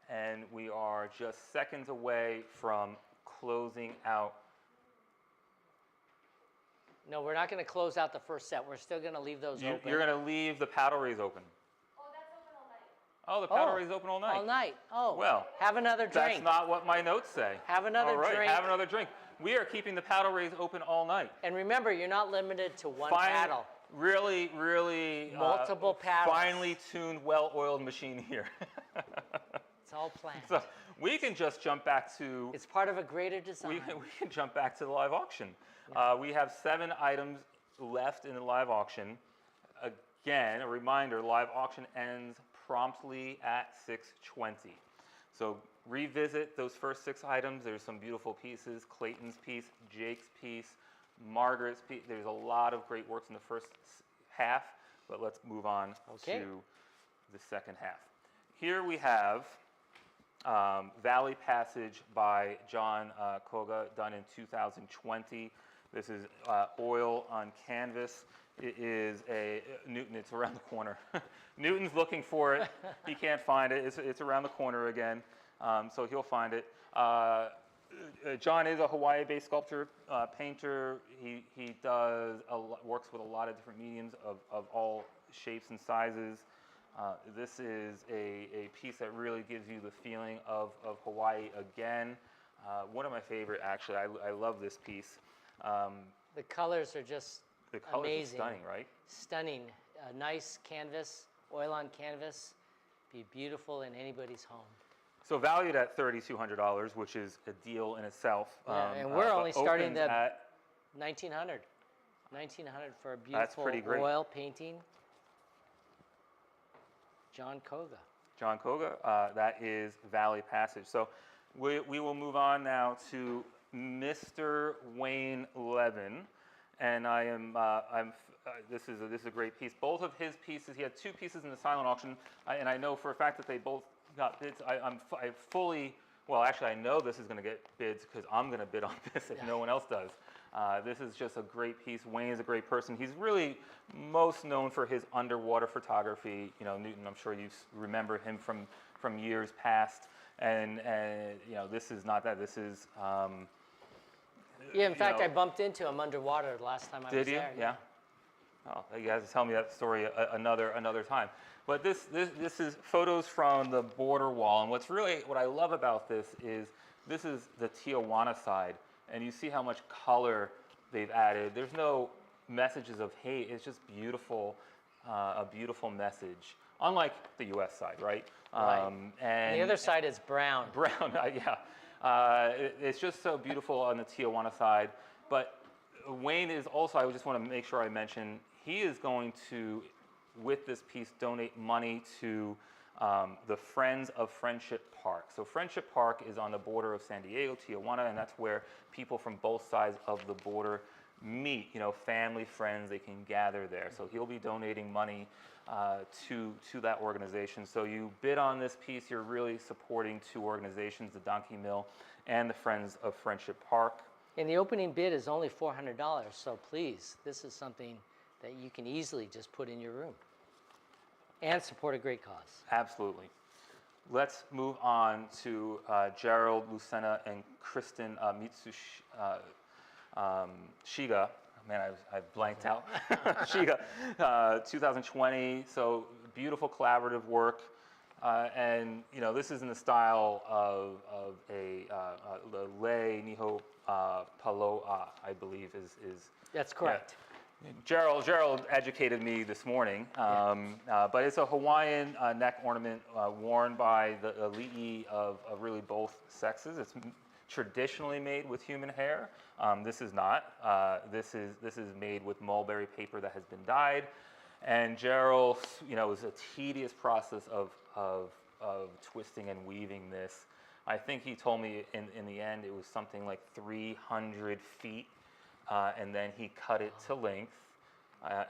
Speaker 2: And we are just seconds away from closing out.
Speaker 1: No, we're not going to close out the first set. We're still going to leave those open.
Speaker 2: You're going to leave the paddle raise open.
Speaker 9: Oh, that's open all night.
Speaker 2: Oh, the paddle raise is open all night.
Speaker 1: All night. Oh.
Speaker 2: Well,
Speaker 1: have another drink.
Speaker 2: That's not what my notes say.
Speaker 1: Have another
Speaker 2: all right,
Speaker 1: drink.
Speaker 2: Have another drink. We are keeping the paddle raise open all night.
Speaker 1: And remember, you're not limited to one paddle.
Speaker 2: Really, really
Speaker 1: multiple paddles.
Speaker 2: Finely tuned, well-oiled machine here.
Speaker 1: It's all planned.
Speaker 2: So we can just jump back to.
Speaker 1: It's part of a greater design.
Speaker 2: We can jump back to the live auction. We have 7 items left in the live auction. Again, a reminder: live auction ends promptly at 6:20. So revisit those first 6 items. There's some beautiful pieces: Clayton's piece, Jake's piece, Margaret's piece. There's a lot of great works in the first half, but let's move on to the second half. Here we have Valley Passage by John KOGA, done in 2020. This is oil on canvas. It is Newton, it's around the corner. Newton's looking for it. He can't find it. It's around the corner again, so he'll find it. John is a Hawaii-based sculptor, painter. He works with a lot of different mediums of all shapes and sizes. This is a piece that really gives you the feeling of Hawaii again. One of my favorite, actually. I love this piece.
Speaker 1: The colors are just
Speaker 2: the colors
Speaker 1: amazing.
Speaker 2: Are stunning, right?
Speaker 1: Stunning. Nice canvas, oil on canvas. Be beautiful in anybody's home.
Speaker 2: So valued at $3,200, which is a deal in itself.
Speaker 1: Yeah, and we're only starting
Speaker 2: at
Speaker 1: $1,900. $1,900 for a beautiful oil painting. John KOGA.
Speaker 2: John KOGA. That is Valley Passage. So we will move on now to Mr. Wayne Levin, and this is a great piece. Both of his pieces, he had 2 pieces in the silent auction, and I know for a fact that they both got bids. I know this is going to get bids because I'm going to bid on this if no one else does. This is just a great piece. Wayne is a great person. He's really most known for his underwater photography. You know, Newton, I'm sure you remember him from years past. And you know, this is not that. This is.
Speaker 1: Yeah, in fact, I bumped into him underwater the last time I was there.
Speaker 2: Did you? Yeah. Oh, you guys tell me that story another time. But this is photos from the border wall, and what I love about this is the Tijuana side, and you see how much color they've added. There's no messages of hate. It's just beautiful, a beautiful message. Unlike the U.S. side, right?
Speaker 1: Right. And the other side is brown.
Speaker 2: Brown, yeah. It's just so beautiful on the Tijuana side. But Wayne is also, I just want to make sure I mention, he is going to, with this piece, donate money to the Friends of Friendship Park. So Friendship Park is on the border of San Diego, Tijuana, and that's where people from both sides of the border meet. You know, family, friends, they can gather there. So he'll be donating money to that organization. So you bid on this piece, you're really supporting two organizations, the Donkey Mill and the Friends of Friendship Park.
Speaker 1: And the opening bid is only $400, so please, this is something that you can easily just put in your room and support a great cause.
Speaker 2: Absolutely. Let's move on to Gerald, Lucena, and Kristen Shiga. Man, I blanked out. Shiga, 2020. So beautiful collaborative work, and you know, this is in the style of a Le Niho Paloa, I believe is.
Speaker 1: That's correct.
Speaker 2: Yeah. Gerald educated me this morning, but it's a Hawaiian neck ornament worn by the ali'i of really both sexes. It's traditionally made with human hair. This is not. This is made with mulberry paper that has been dyed. And Gerald, you know, it was a tedious process of twisting and weaving this. I think he told me in the end it was something like 300 feet, and then he cut it to length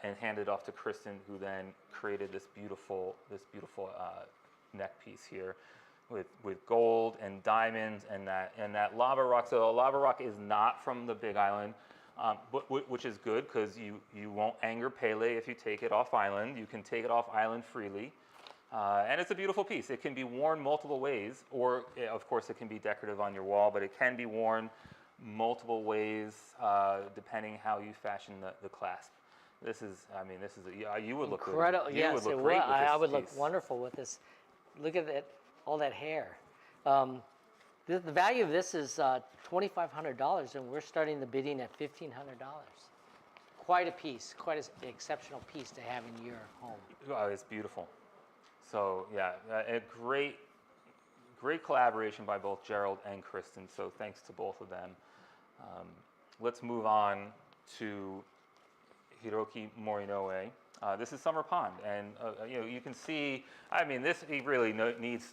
Speaker 2: and handed it off to Kristen, who then created this beautiful neck piece here. With gold and diamonds and that lava rock. So lava rock is not from the Big Island, which is good because you won't anger Pele if you take it off island. You can take it off island freely, and it's a beautiful piece. It can be worn multiple ways, or of course it can be decorative on your wall, but it can be worn multiple ways depending how you fashion the clasp. This is, I mean, you would look
Speaker 1: incredible.
Speaker 2: Good.
Speaker 1: Yes,
Speaker 2: would look
Speaker 1: it
Speaker 2: great
Speaker 1: would.
Speaker 2: with this
Speaker 1: I would
Speaker 2: piece.
Speaker 1: look wonderful with this. Look at that. All that hair. The value of this is $2,500, and we're starting the bidding at $1,500. Quite a piece, quite an exceptional piece to have in your home.
Speaker 2: Oh, it's beautiful. So yeah, a great collaboration by both Gerald and Kristen. So thanks to both of them. Let's move on to Hiroki Morinoe. This is Summer Pond, and you know, you can see. I mean, this he really needs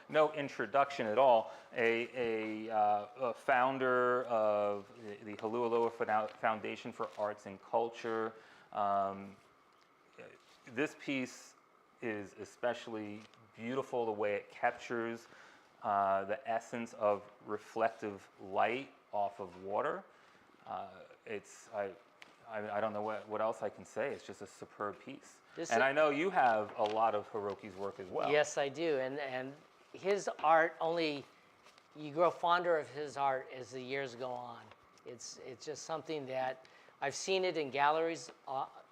Speaker 2: no introduction at all. A founder of the Haleʻaloha Foundation for Arts and Culture. This piece is especially beautiful the way it captures the essence of reflective light off of water. I don't know what else I can say. It's just a superb piece. And I know you have a lot of Hiroki's work as well.
Speaker 1: Yes, I do. And his art you grow fonder of his art as the years go on. It's just something that I've seen it in galleries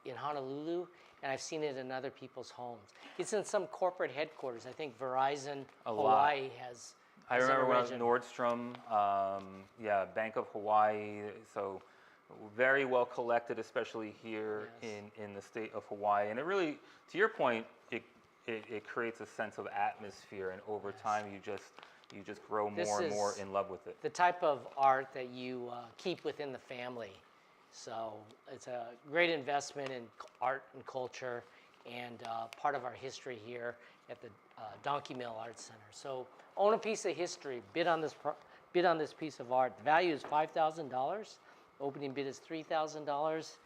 Speaker 1: in Honolulu, and I've seen it in other people's homes. It's in some corporate headquarters. I think Verizon Hawaii has.
Speaker 2: I remember when I was at Nordstrom, Bank of Hawaii. So very well collected, especially here in the state of Hawaii. And it really, to your point, it creates a sense of atmosphere, and over time you just grow more and more in love with it.
Speaker 1: The type of art that you keep within the family. So it's a great investment in art and culture, and part of our history here at the Donkey Mill Art Center. So own a piece of history, bid on this piece of art. The value is $5,000. Opening bid is $3,000,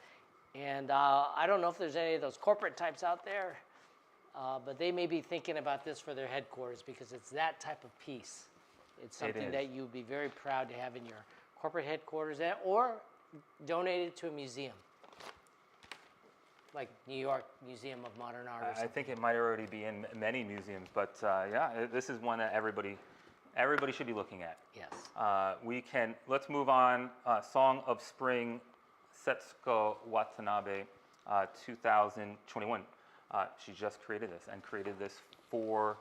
Speaker 1: and I don't know if there's any of those corporate types out there, but they may be thinking about this for their headquarters because it's that type of piece. It's something that you'd be very proud to have in your corporate headquarters or donate it to a museum, like New York Museum of Modern Art or
Speaker 2: I
Speaker 1: something.
Speaker 2: think it might already be in many museums, but yeah, this is one that everybody should be looking at.
Speaker 1: Yes.
Speaker 2: Let's move on. Song of Spring, Setsuko Watanabe, 2021. She just created this for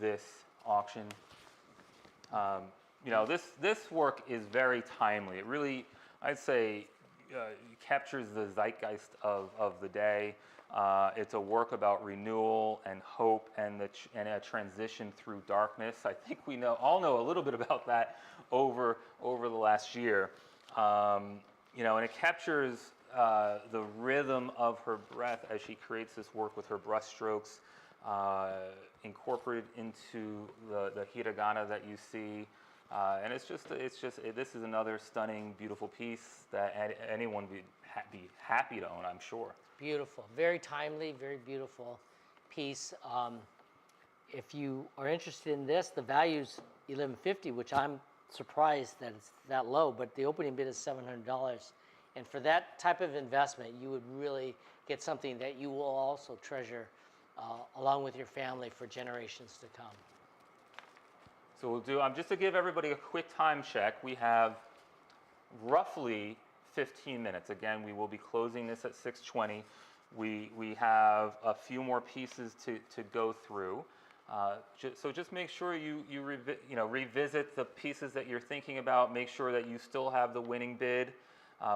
Speaker 2: this auction. You know, this work is very timely. It really, I'd say, captures the zeitgeist of the day. It's a work about renewal and hope and a transition through darkness. I think we all know a little bit about that over the last year. You know, and it captures the rhythm of her breath as she creates this work with her brush strokes, incorporated into the hiragana that you see. And this is another stunning, beautiful piece that anyone would be happy to own, I'm sure.
Speaker 1: Beautiful, very timely, very beautiful piece. If you are interested in this, the value's $11.50, which I'm surprised that it's that low, but the opening bid is $700. And for that type of investment, you would really get something that you will also treasure along with your family for generations to come.
Speaker 2: So we'll do, just to give everybody a quick time check, we have roughly 15 minutes. Again, we will be closing this at 6:20. We have a few more pieces to go through. So just make sure you revisit the pieces that you're thinking about. Make sure that you still have the winning bid.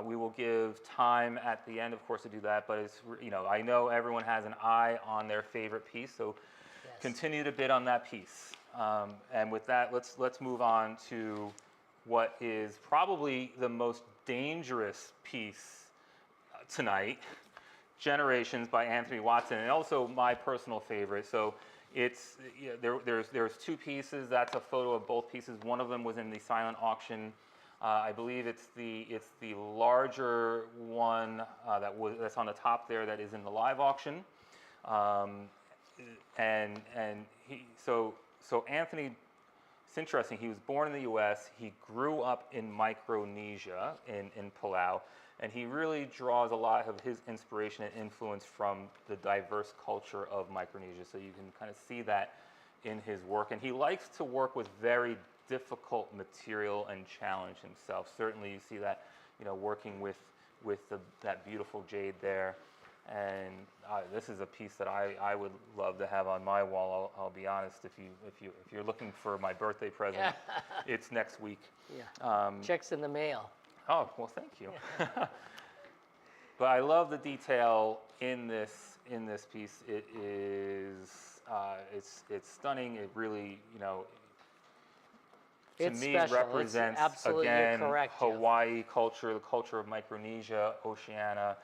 Speaker 2: We will give time at the end, of course, to do that. But it's, I know everyone has an eye on their favorite piece, so
Speaker 1: Yes.
Speaker 2: continue to bid on that piece. And with that, let's move on to what is probably the most dangerous piece tonight, Generations by Anthony Watson, and also my personal favorite. So it's there's two pieces. That's a photo of both pieces. One of them was in the silent auction. I believe it's the larger one that's on the top there that is in the live auction. So Anthony, it's interesting. He was born in the U.S. He grew up in Micronesia in Palau, and he really draws a lot of his inspiration and influence from the diverse culture of Micronesia. So you can kind of see that in his work, and he likes to work with very difficult material and challenge himself. Certainly, you see that, working with that beautiful jade there. And this is a piece that I would love to have on my wall. I'll be honest. If you're looking for my birthday present, it's next week.
Speaker 1: Yeah. Checks in the mail.
Speaker 2: Oh well, thank you. But I love the detail in this piece. It is it's stunning. It really to
Speaker 1: It's
Speaker 2: me
Speaker 1: special.
Speaker 2: represents
Speaker 1: It's absolutely
Speaker 2: again
Speaker 1: correct, Jeff.
Speaker 2: Hawaii culture, the culture of Micronesia, Oceania.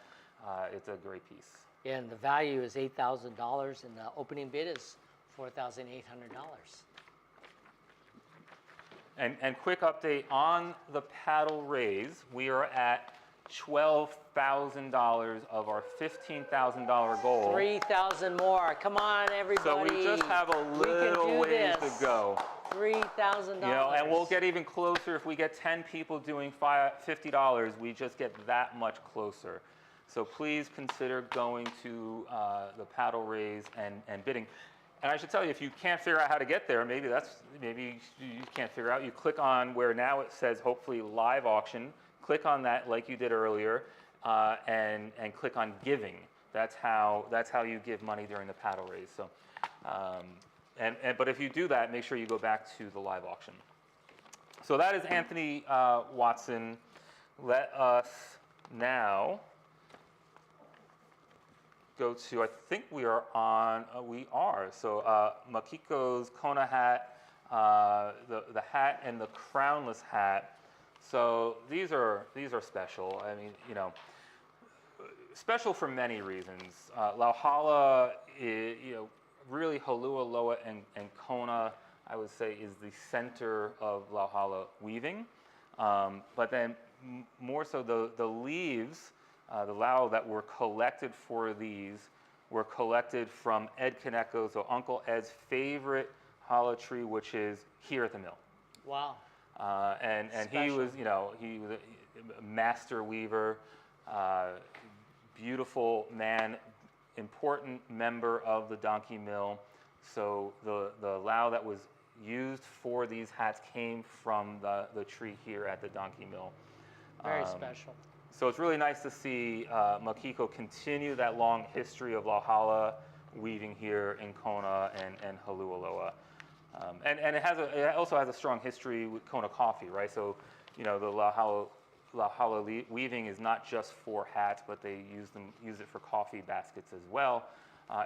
Speaker 2: It's a great piece.
Speaker 1: And the value is $8,000, and the opening bid is $4,800.
Speaker 2: And quick update on the paddle raise. We are at $12,000 of our $15,000 goal.
Speaker 1: 3,000 more. Come on, everybody.
Speaker 2: So we just have a little ways to go.
Speaker 1: $3,000.
Speaker 2: And we'll get even closer if we get 10 people doing $50. We just get that much closer. So please consider going to the paddle raise and bidding. And I should tell you, if you can't figure out how to get there, maybe you can't figure out. You click on where now it says hopefully live auction. Click on that like you did earlier, and click on giving. That's how you give money during the paddle raise. So, but if you do that, make sure you go back to the live auction. So that is Anthony Watson. Let us now go to, I think we are on, we are. So Makiko's Kona hat, the hat and the crownless hat. So these are special. I mean, special for many reasons. Lauhala, really Holua, Loa, and Kona, I would say, is the center of Lauhala weaving. But then more so the leaves, the lau that were collected for these were collected from Ed Kaneko, so Uncle Ed's favorite hala tree, which is here at the mill.
Speaker 1: Wow.
Speaker 2: And he was, master weaver, beautiful man, important member of the donkey mill. So the lao that was used for these hats came from the tree here at the donkey mill.
Speaker 1: Very special.
Speaker 2: So it's really nice to see Makiko continue that long history of Lauhala weaving here in Kona and Haleakala. And it also has a strong history with Kona coffee, right? So, you know, the Lauhala weaving is not just for hats, but they use it for coffee baskets as well,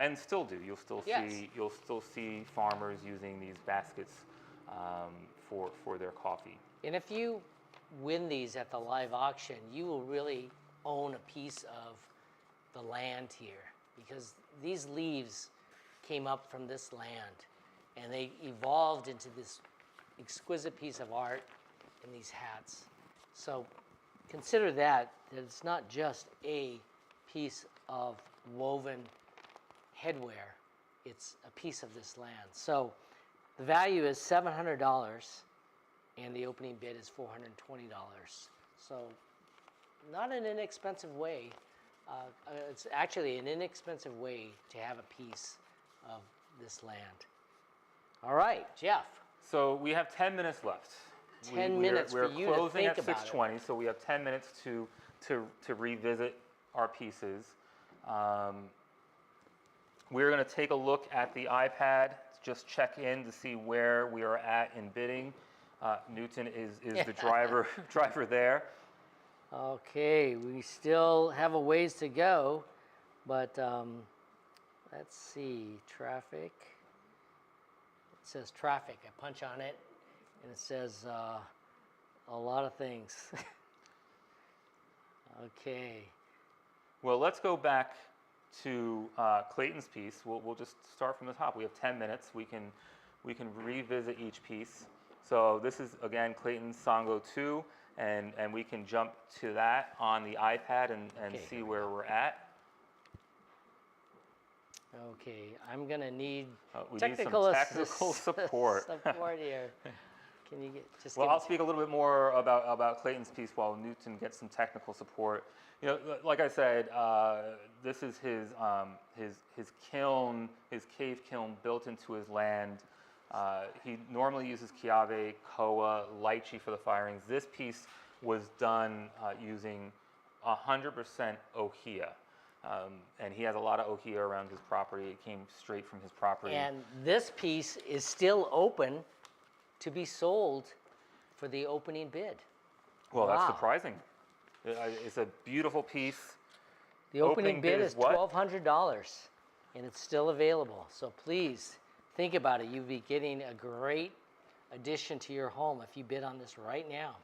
Speaker 2: and still do. You'll still see farmers using these baskets for their coffee.
Speaker 1: And if you win these at the live auction, you will really own a piece of the land here, because these leaves came up from this land and they evolved into this exquisite piece of art in these hats. So consider that it's not just a piece of woven headwear, it's a piece of this land. So the value is $700 and the opening bid is $420. So not an inexpensive way. It's actually an inexpensive way to have a piece of this land. All right, Jeff.
Speaker 2: So we have 10 minutes left.
Speaker 1: 10 minutes for you to think about it.
Speaker 2: We're closing at 6:20, so we have 10 minutes to revisit our pieces. We're going to take a look at the iPad, just check in to see where we are at in bidding. Newton is the driver there.
Speaker 1: Okay, we still have a ways to go, but let's see, traffic. It says traffic. I punch on it, and it says a lot of things. Okay.
Speaker 2: Well, let's go back to Clayton's piece. We'll just start from the top. We have 10 minutes. We can revisit each piece. So this is, again, Clayton's Sango 2, and we can jump to that on the iPad and see where we're at.
Speaker 1: Okay, I'm gonna need
Speaker 2: We
Speaker 1: technical
Speaker 2: need some technical support.
Speaker 1: support here. Can you just?
Speaker 2: Well, I'll speak a little bit more about Clayton's piece while Newton gets some technical support. You know, like I said, this is his kiln, his cave kiln built into his land. He normally uses kiawe, koa, lychee for the firings. This piece was done using 100% ohia. And he has a lot of ohia around his property. It came straight from his property.
Speaker 1: And this piece is still open to be sold for the opening bid.
Speaker 2: Well,
Speaker 1: Wow.
Speaker 2: that's surprising. It's a beautiful piece.
Speaker 1: The opening bid is
Speaker 2: what?
Speaker 1: $1,200, and it's still available. So please think about it. You'll be getting a great addition to your home if you bid on this right now.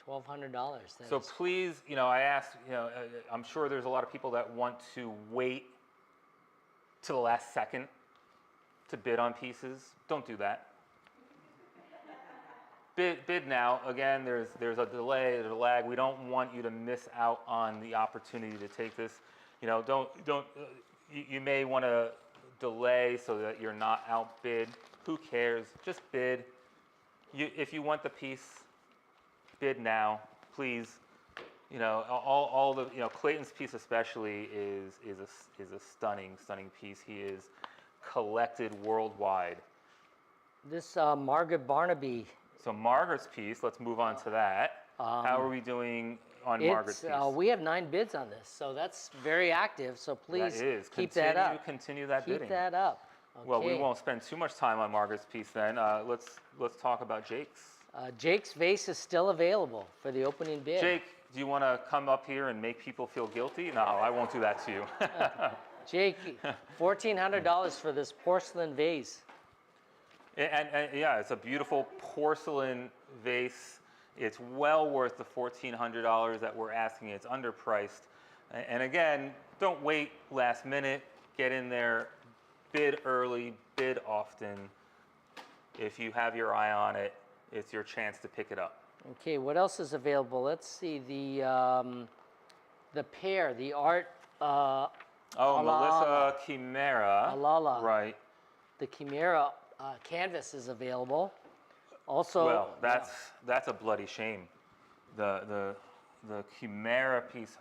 Speaker 1: $1,200.
Speaker 2: So please, you know, I asked, you know, I'm sure there's a lot of people that want to wait to the last second to bid on pieces. Don't do that. Bid now. Again, there's a delay, there's a lag. We don't want you to miss out on the opportunity to take this. You know, you may want to delay so that you're not outbid. Who cares? Just bid. If you want the piece, bid now, please. You know, all the, you know, Clayton's piece especially is a stunning piece. He is collected worldwide.
Speaker 1: This Margaret Barnaby.
Speaker 2: So Margaret's piece, let's move on to that. How are we doing on Margaret's piece?
Speaker 1: We have 9 bids on this, so that's very active. So please keep that up.
Speaker 2: Continue that bidding.
Speaker 1: Keep that up. Okay.
Speaker 2: Well, we won't spend too much time on Margaret's piece then. Let's talk about Jake's.
Speaker 1: Jake's vase is still available for the opening bid.
Speaker 2: Jake, do you want to come up here and make people feel guilty? No, I won't do that to you.
Speaker 1: Jake, $1,400 for this porcelain vase.
Speaker 2: And yeah, it's a beautiful porcelain vase. It's well worth the $1,400 that we're asking. It's underpriced. And again, don't wait last minute. Get in there, bid early, bid often. If you have your eye on it, it's your chance to pick it up.
Speaker 1: Okay, what else is available? Let's see, the pear, the art.
Speaker 2: Melissa Chimera.
Speaker 1: Alala.
Speaker 2: Right.
Speaker 1: The Chimera canvas is available. Also,
Speaker 2: well, that's a bloody shame. the CHIMERA piece,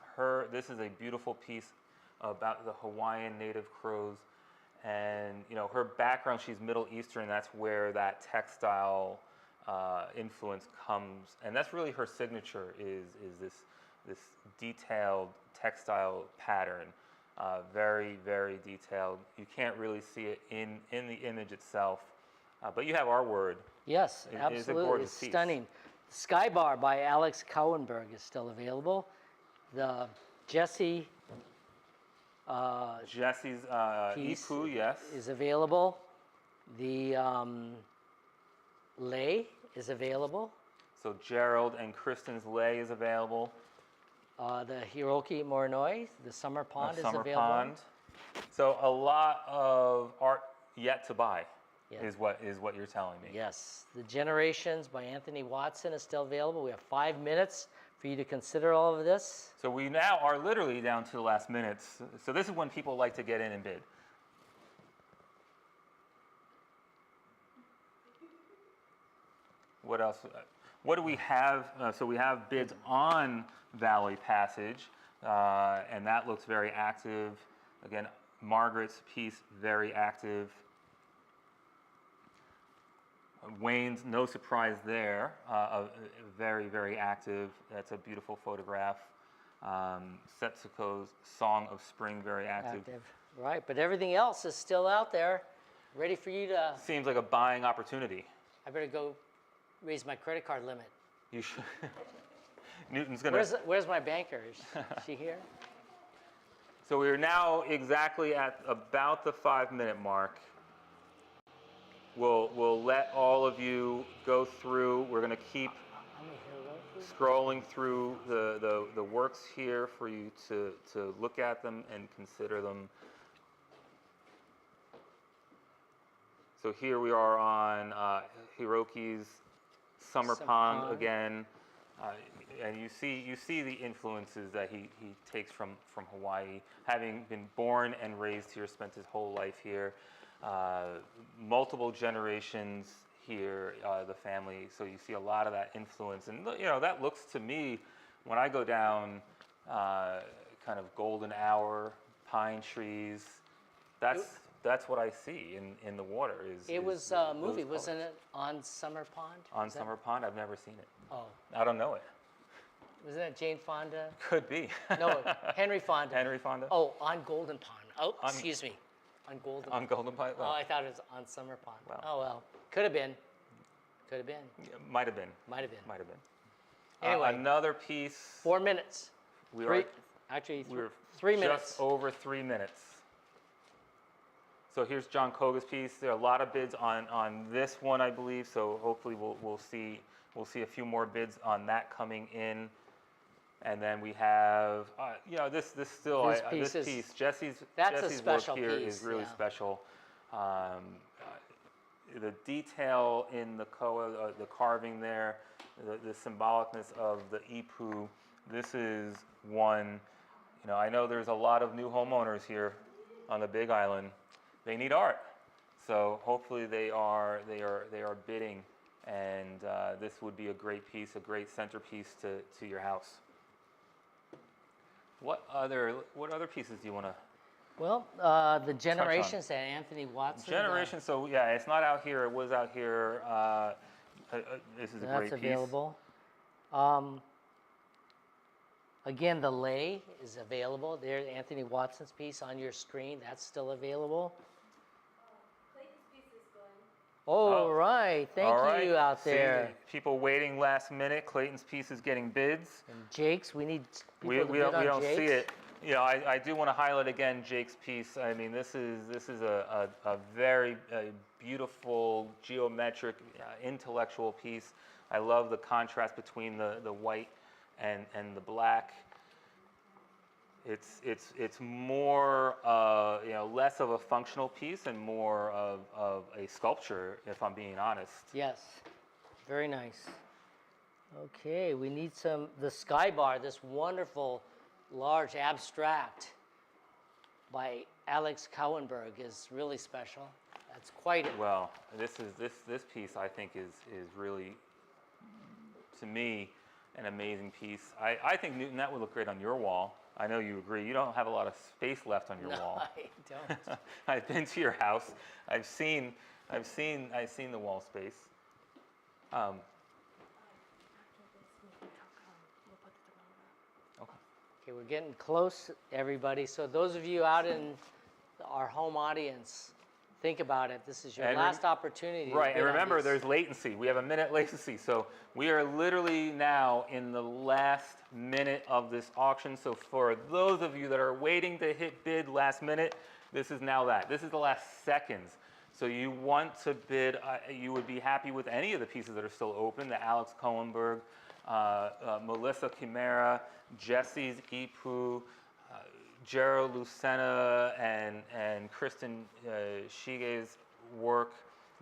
Speaker 2: this is a beautiful piece about the Hawaiian native crows. And you know, her background, she's Middle Eastern, that's where that textile influence comes. And that's really her signature, is this detailed textile pattern. Very, very detailed. You can't really see it in the image itself. But you have our word.
Speaker 1: Yes,
Speaker 2: It is a
Speaker 1: absolutely.
Speaker 2: gorgeous
Speaker 1: It's
Speaker 2: piece.
Speaker 1: stunning. Sky Bar by Alex COUWENBERG is still available. The Jesse's piece
Speaker 2: Ipu, yes.
Speaker 1: is available. The lei is available.
Speaker 2: So Gerald and Kristen's lei is available.
Speaker 1: The Hiroki Morinoi, the Summer Pond, is
Speaker 2: Summer
Speaker 1: available.
Speaker 2: Pond. So a lot of art yet to buy,
Speaker 1: Yeah.
Speaker 2: is what you're telling me.
Speaker 1: Yes, The Generations by Anthony Watson is still available. We have 5 minutes for you to consider all of this.
Speaker 2: So we now are literally down to the last minutes. So this is when people like to get in and bid. What else? What do we have? So we have bids on Valley Passage, and that looks very active. Again, Margaret's piece, very active. Wayne's, no surprise there, very, very active. That's a beautiful photograph. Setsuko's Song of Spring, very active.
Speaker 1: Right, but everything else is still out there, ready for you to.
Speaker 2: Seems like a buying opportunity.
Speaker 1: I better go raise my credit card limit.
Speaker 2: You should. Newton's gonna.
Speaker 1: Where's my banker? Is she here?
Speaker 2: So we are now exactly at about the 5-minute mark. We'll let all of you go through. We're going to keep scrolling through the works here for you to look at them and consider them. So here we are on Hiroki's Summer Pond again, and you see the influences that he takes from Hawaii, having been born and raised here, spent his whole life here. Multiple generations here, the family, so you see a lot of that influence. And you know, that looks to me, when I go down kind of golden hour, pine trees, that's what I see in the water.
Speaker 1: It was a movie, wasn't it, on Summer Pond?
Speaker 2: On Summer Pond? I've never seen it.
Speaker 1: Oh.
Speaker 2: I don't know it.
Speaker 1: Wasn't it Jane Fonda?
Speaker 2: Could be.
Speaker 1: No, Henry Fonda.
Speaker 2: Henry Fonda?
Speaker 1: Oh, on Golden Pond. Oh, excuse me. On Golden
Speaker 2: On Golden Pond?
Speaker 1: Oh, I thought it was on Summer Pond.
Speaker 2: Well.
Speaker 1: Oh, well. Could have been. Could have been.
Speaker 2: Yeah, might have been.
Speaker 1: Might have been.
Speaker 2: Might have been.
Speaker 1: Anyway.
Speaker 2: Another piece.
Speaker 1: 4 minutes.
Speaker 2: We're
Speaker 1: 3 minutes.
Speaker 2: Just over 3 minutes. So here's John Koga's piece. There are a lot of bids on this one, I believe. So hopefully we'll see a few more bids on that coming in. And then we have, you know, this piece, Jesse's work here is really special. The detail in the koa, the carving there, the symbolicness of the ipu. This is one. You know, I know there's a lot of new homeowners here on the Big Island. They need art, so hopefully they are bidding, and this would be a great piece, a great centerpiece to your house. What other pieces do you want to?
Speaker 1: Well, the Generations that Anthony Watson.
Speaker 2: Generations. So yeah, it's not out here. It was out here. This is a great piece.
Speaker 1: That's available. Again, the lei is available. There's Anthony Watson's piece on your screen. That's still available.
Speaker 9: Clayton's piece is going.
Speaker 1: All right. Thank you out there.
Speaker 2: See, people waiting last minute. Clayton's piece is getting bids.
Speaker 1: And Jake's, we need people to
Speaker 2: We
Speaker 1: bid on
Speaker 2: don't see
Speaker 1: Jake's.
Speaker 2: it. You know, I do want to highlight again Jake's piece. I mean, this is a very beautiful, geometric, intellectual piece. I love the contrast between the white and the black. It's more you know, less of a functional piece and more of a sculpture, if I'm being honest.
Speaker 1: Yes, very nice. Okay, we need the Sky Bar, this wonderful large abstract by Alex COUWENBERG is really special. That's quite a
Speaker 2: Well, this piece I think is really, to me, an amazing piece. I think, Newton, that would look great on your wall. I know you agree. You don't have a lot of space left on your wall.
Speaker 1: I don't.
Speaker 2: I've been to your house. I've seen the wall space.
Speaker 1: Okay, we're getting close, everybody. So those of you out in our home audience, think about it. This is your last opportunity.
Speaker 2: Right,
Speaker 1: to
Speaker 2: and
Speaker 1: bid on
Speaker 2: remember,
Speaker 1: these.
Speaker 2: there's latency. We have a minute latency. So we are literally now in the last minute of this auction. So for those of you that are waiting to hit bid last minute, this is now that. This is the last seconds. So you want to bid, you would be happy with any of the pieces that are still open, the Alex COUWENBERG, Melissa Chimera, Jesse's Ipu, Gerald Lucena and Kristen Shige's work,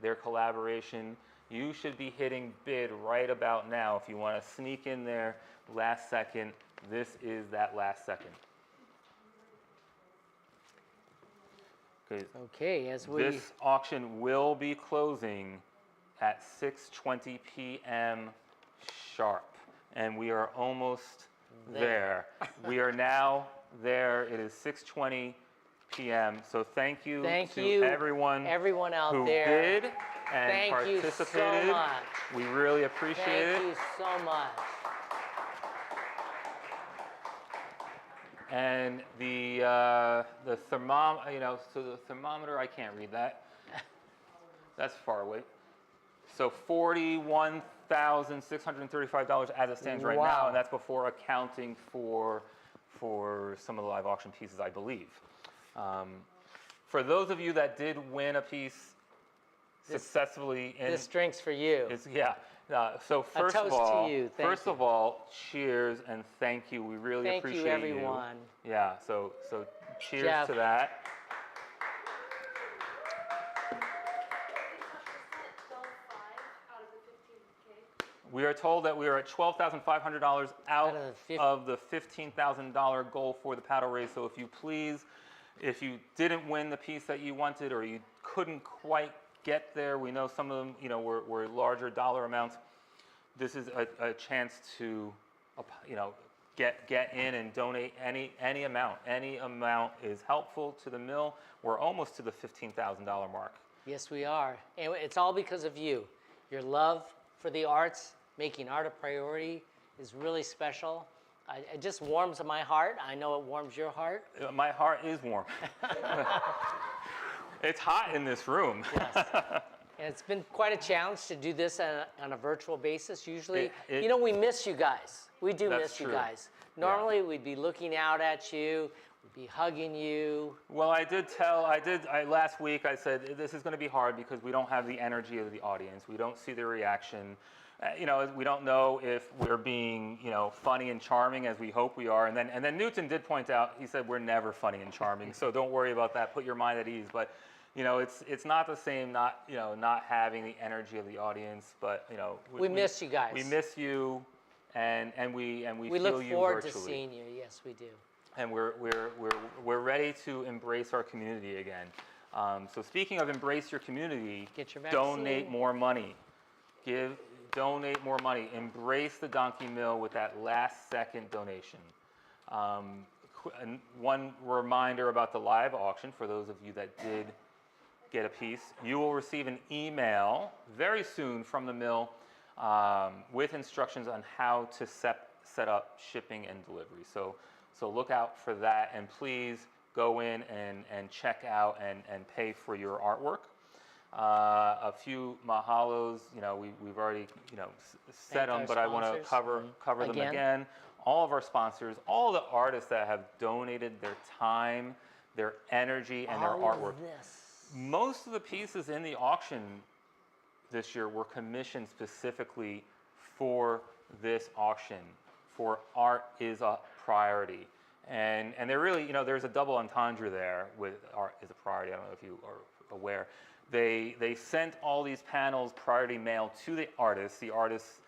Speaker 2: their collaboration. You should be hitting bid right about now. If you want to sneak in there last second, this is that last second.
Speaker 1: Okay, as we...
Speaker 2: This auction will be closing at 6:20 p.m. sharp, and we are almost there. We are now there. It is 6:20 p.m. So thank you to everyone
Speaker 1: out
Speaker 2: who
Speaker 1: there.
Speaker 2: bid and
Speaker 1: Thank
Speaker 2: participated.
Speaker 1: you so much.
Speaker 2: We really appreciate it.
Speaker 1: Thank you so much.
Speaker 2: And the thermometer, so the thermometer, I can't read that. That's far away. So $41,635 as it stands right now, and that's before accounting for some of the live auction pieces, I believe. For those of you that did win a piece successfully,
Speaker 1: This drink's for you.
Speaker 2: So first
Speaker 1: toast
Speaker 2: of all,
Speaker 1: to you.
Speaker 2: first of all, cheers and thank you. We really appreciate you.
Speaker 1: Thank you, everyone.
Speaker 2: Yeah. So cheers
Speaker 1: Jeff.
Speaker 2: to that. We are told that we are at $12,500 out of the $15,000 goal for the paddle race. So if you didn't win the piece that you wanted or you couldn't quite get there, we know some of them, were larger dollar amounts. This is a chance to, get in and donate any amount. Any amount is helpful to the mill. We're almost to the $15,000 mark.
Speaker 1: Yes, we are. And it's all because of you. Your love for the arts, making art a priority is really special. It just warms my heart. I know it warms your heart.
Speaker 2: My heart is warm. It's hot in this room.
Speaker 1: Yes. And it's been quite a challenge to do this on a virtual basis. Usually, we miss you guys. We do miss you guys. Normally, we'd be looking out at you. We'd be hugging you.
Speaker 2: Well, last week I said, this is going to be hard because we don't have the energy of the audience. We don't see the reaction. We don't know if we're being, funny and charming as we hope we are. And then Newton did point out, he said, we're never funny and charming. So don't worry about that. Put your mind at ease. But, it's not the same, not having the energy of the audience. But,
Speaker 1: we miss you guys.
Speaker 2: We miss you, and we feel you virtually.
Speaker 1: We look forward to seeing you. Yes, we do.
Speaker 2: And we're ready to embrace our community again. So speaking of embrace your community,
Speaker 1: get your vaccine.
Speaker 2: Donate more money. Donate more money. Embrace the Donkey Mill with that last second donation. One reminder about the live auction for those of you that did get a piece. You will receive an email very soon from the mill with instructions on how to set up shipping and delivery. So look out for that, and please go in and check out and pay for your artwork. A few mahalos, we've already, said them, but I want to cover them again. All of our sponsors, all the artists that have donated their time, their energy, and their artwork. Most of the pieces in the auction this year were commissioned specifically for this auction, for art is a priority. And they're really, there's a double entendre there with art is a priority. I don't know if you are aware. They sent all these panels priority mail to the artists. The artists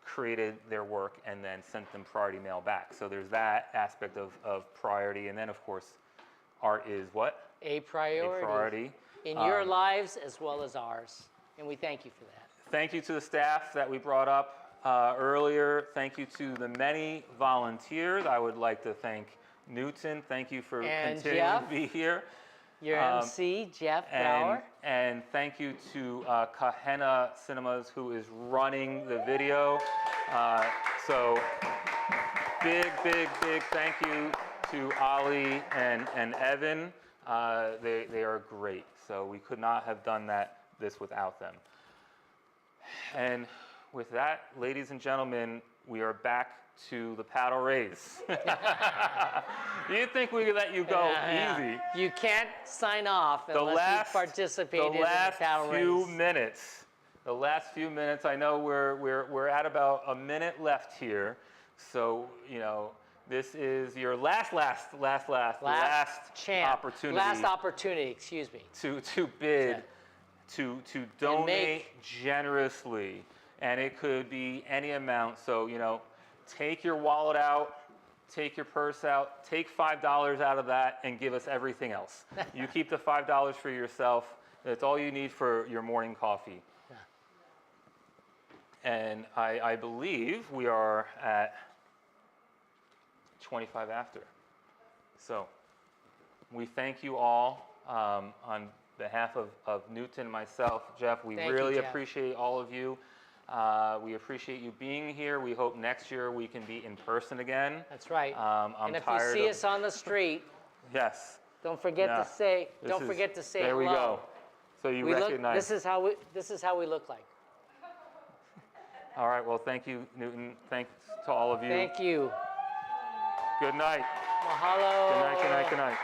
Speaker 2: created their work and then sent them priority mail back. So there's that aspect of priority. And then, of course, art is what?
Speaker 1: A priority.
Speaker 2: A priority.
Speaker 1: In your lives as well as ours. And we thank you for that.
Speaker 2: Thank you to the staff that we brought up. earlier, thank you to the many volunteers. I would like to thank Newton. Thank you for
Speaker 1: And
Speaker 2: continuing
Speaker 1: Jeff,
Speaker 2: to be here.
Speaker 1: Your MC, Jeff Brower.
Speaker 2: And thank you to Kahena Cinemas, who is running the video. So big thank you to Ali and Evan. They are great. So we could not have done this without them. And with that, ladies and gentlemen, we are back to the paddle race. You'd think we could let you go easy.
Speaker 1: You can't sign off unless you participated in the paddle race.
Speaker 2: The last few minutes, I know we're at about a minute left here. So, you know, this is your last
Speaker 1: chance.
Speaker 2: opportunity.
Speaker 1: Last opportunity, excuse me.
Speaker 2: To bid, to donate generously. And it could be any amount. So, you know, take your wallet out, take your purse out, take $5 out of that and give us everything else. You keep the $5 for yourself. That's all you need for your morning coffee. Yeah. And I believe we are at 25 after. So we thank you all on behalf of Newton, myself, Jeff. We really appreciate all of you. We appreciate you being here. We hope next year we can be in person again.
Speaker 1: That's right.
Speaker 2: I'm
Speaker 1: and if you see us on the street,
Speaker 2: yes,
Speaker 1: don't forget to say. Don't forget to say hello.
Speaker 2: There we go. So you recognize.
Speaker 1: This is how we look like.
Speaker 2: All right. Well, thank you, Newton. Thanks to all of you.
Speaker 1: Thank you.
Speaker 2: Good night.
Speaker 1: Mahalo.
Speaker 2: Good night. Good night. Good night.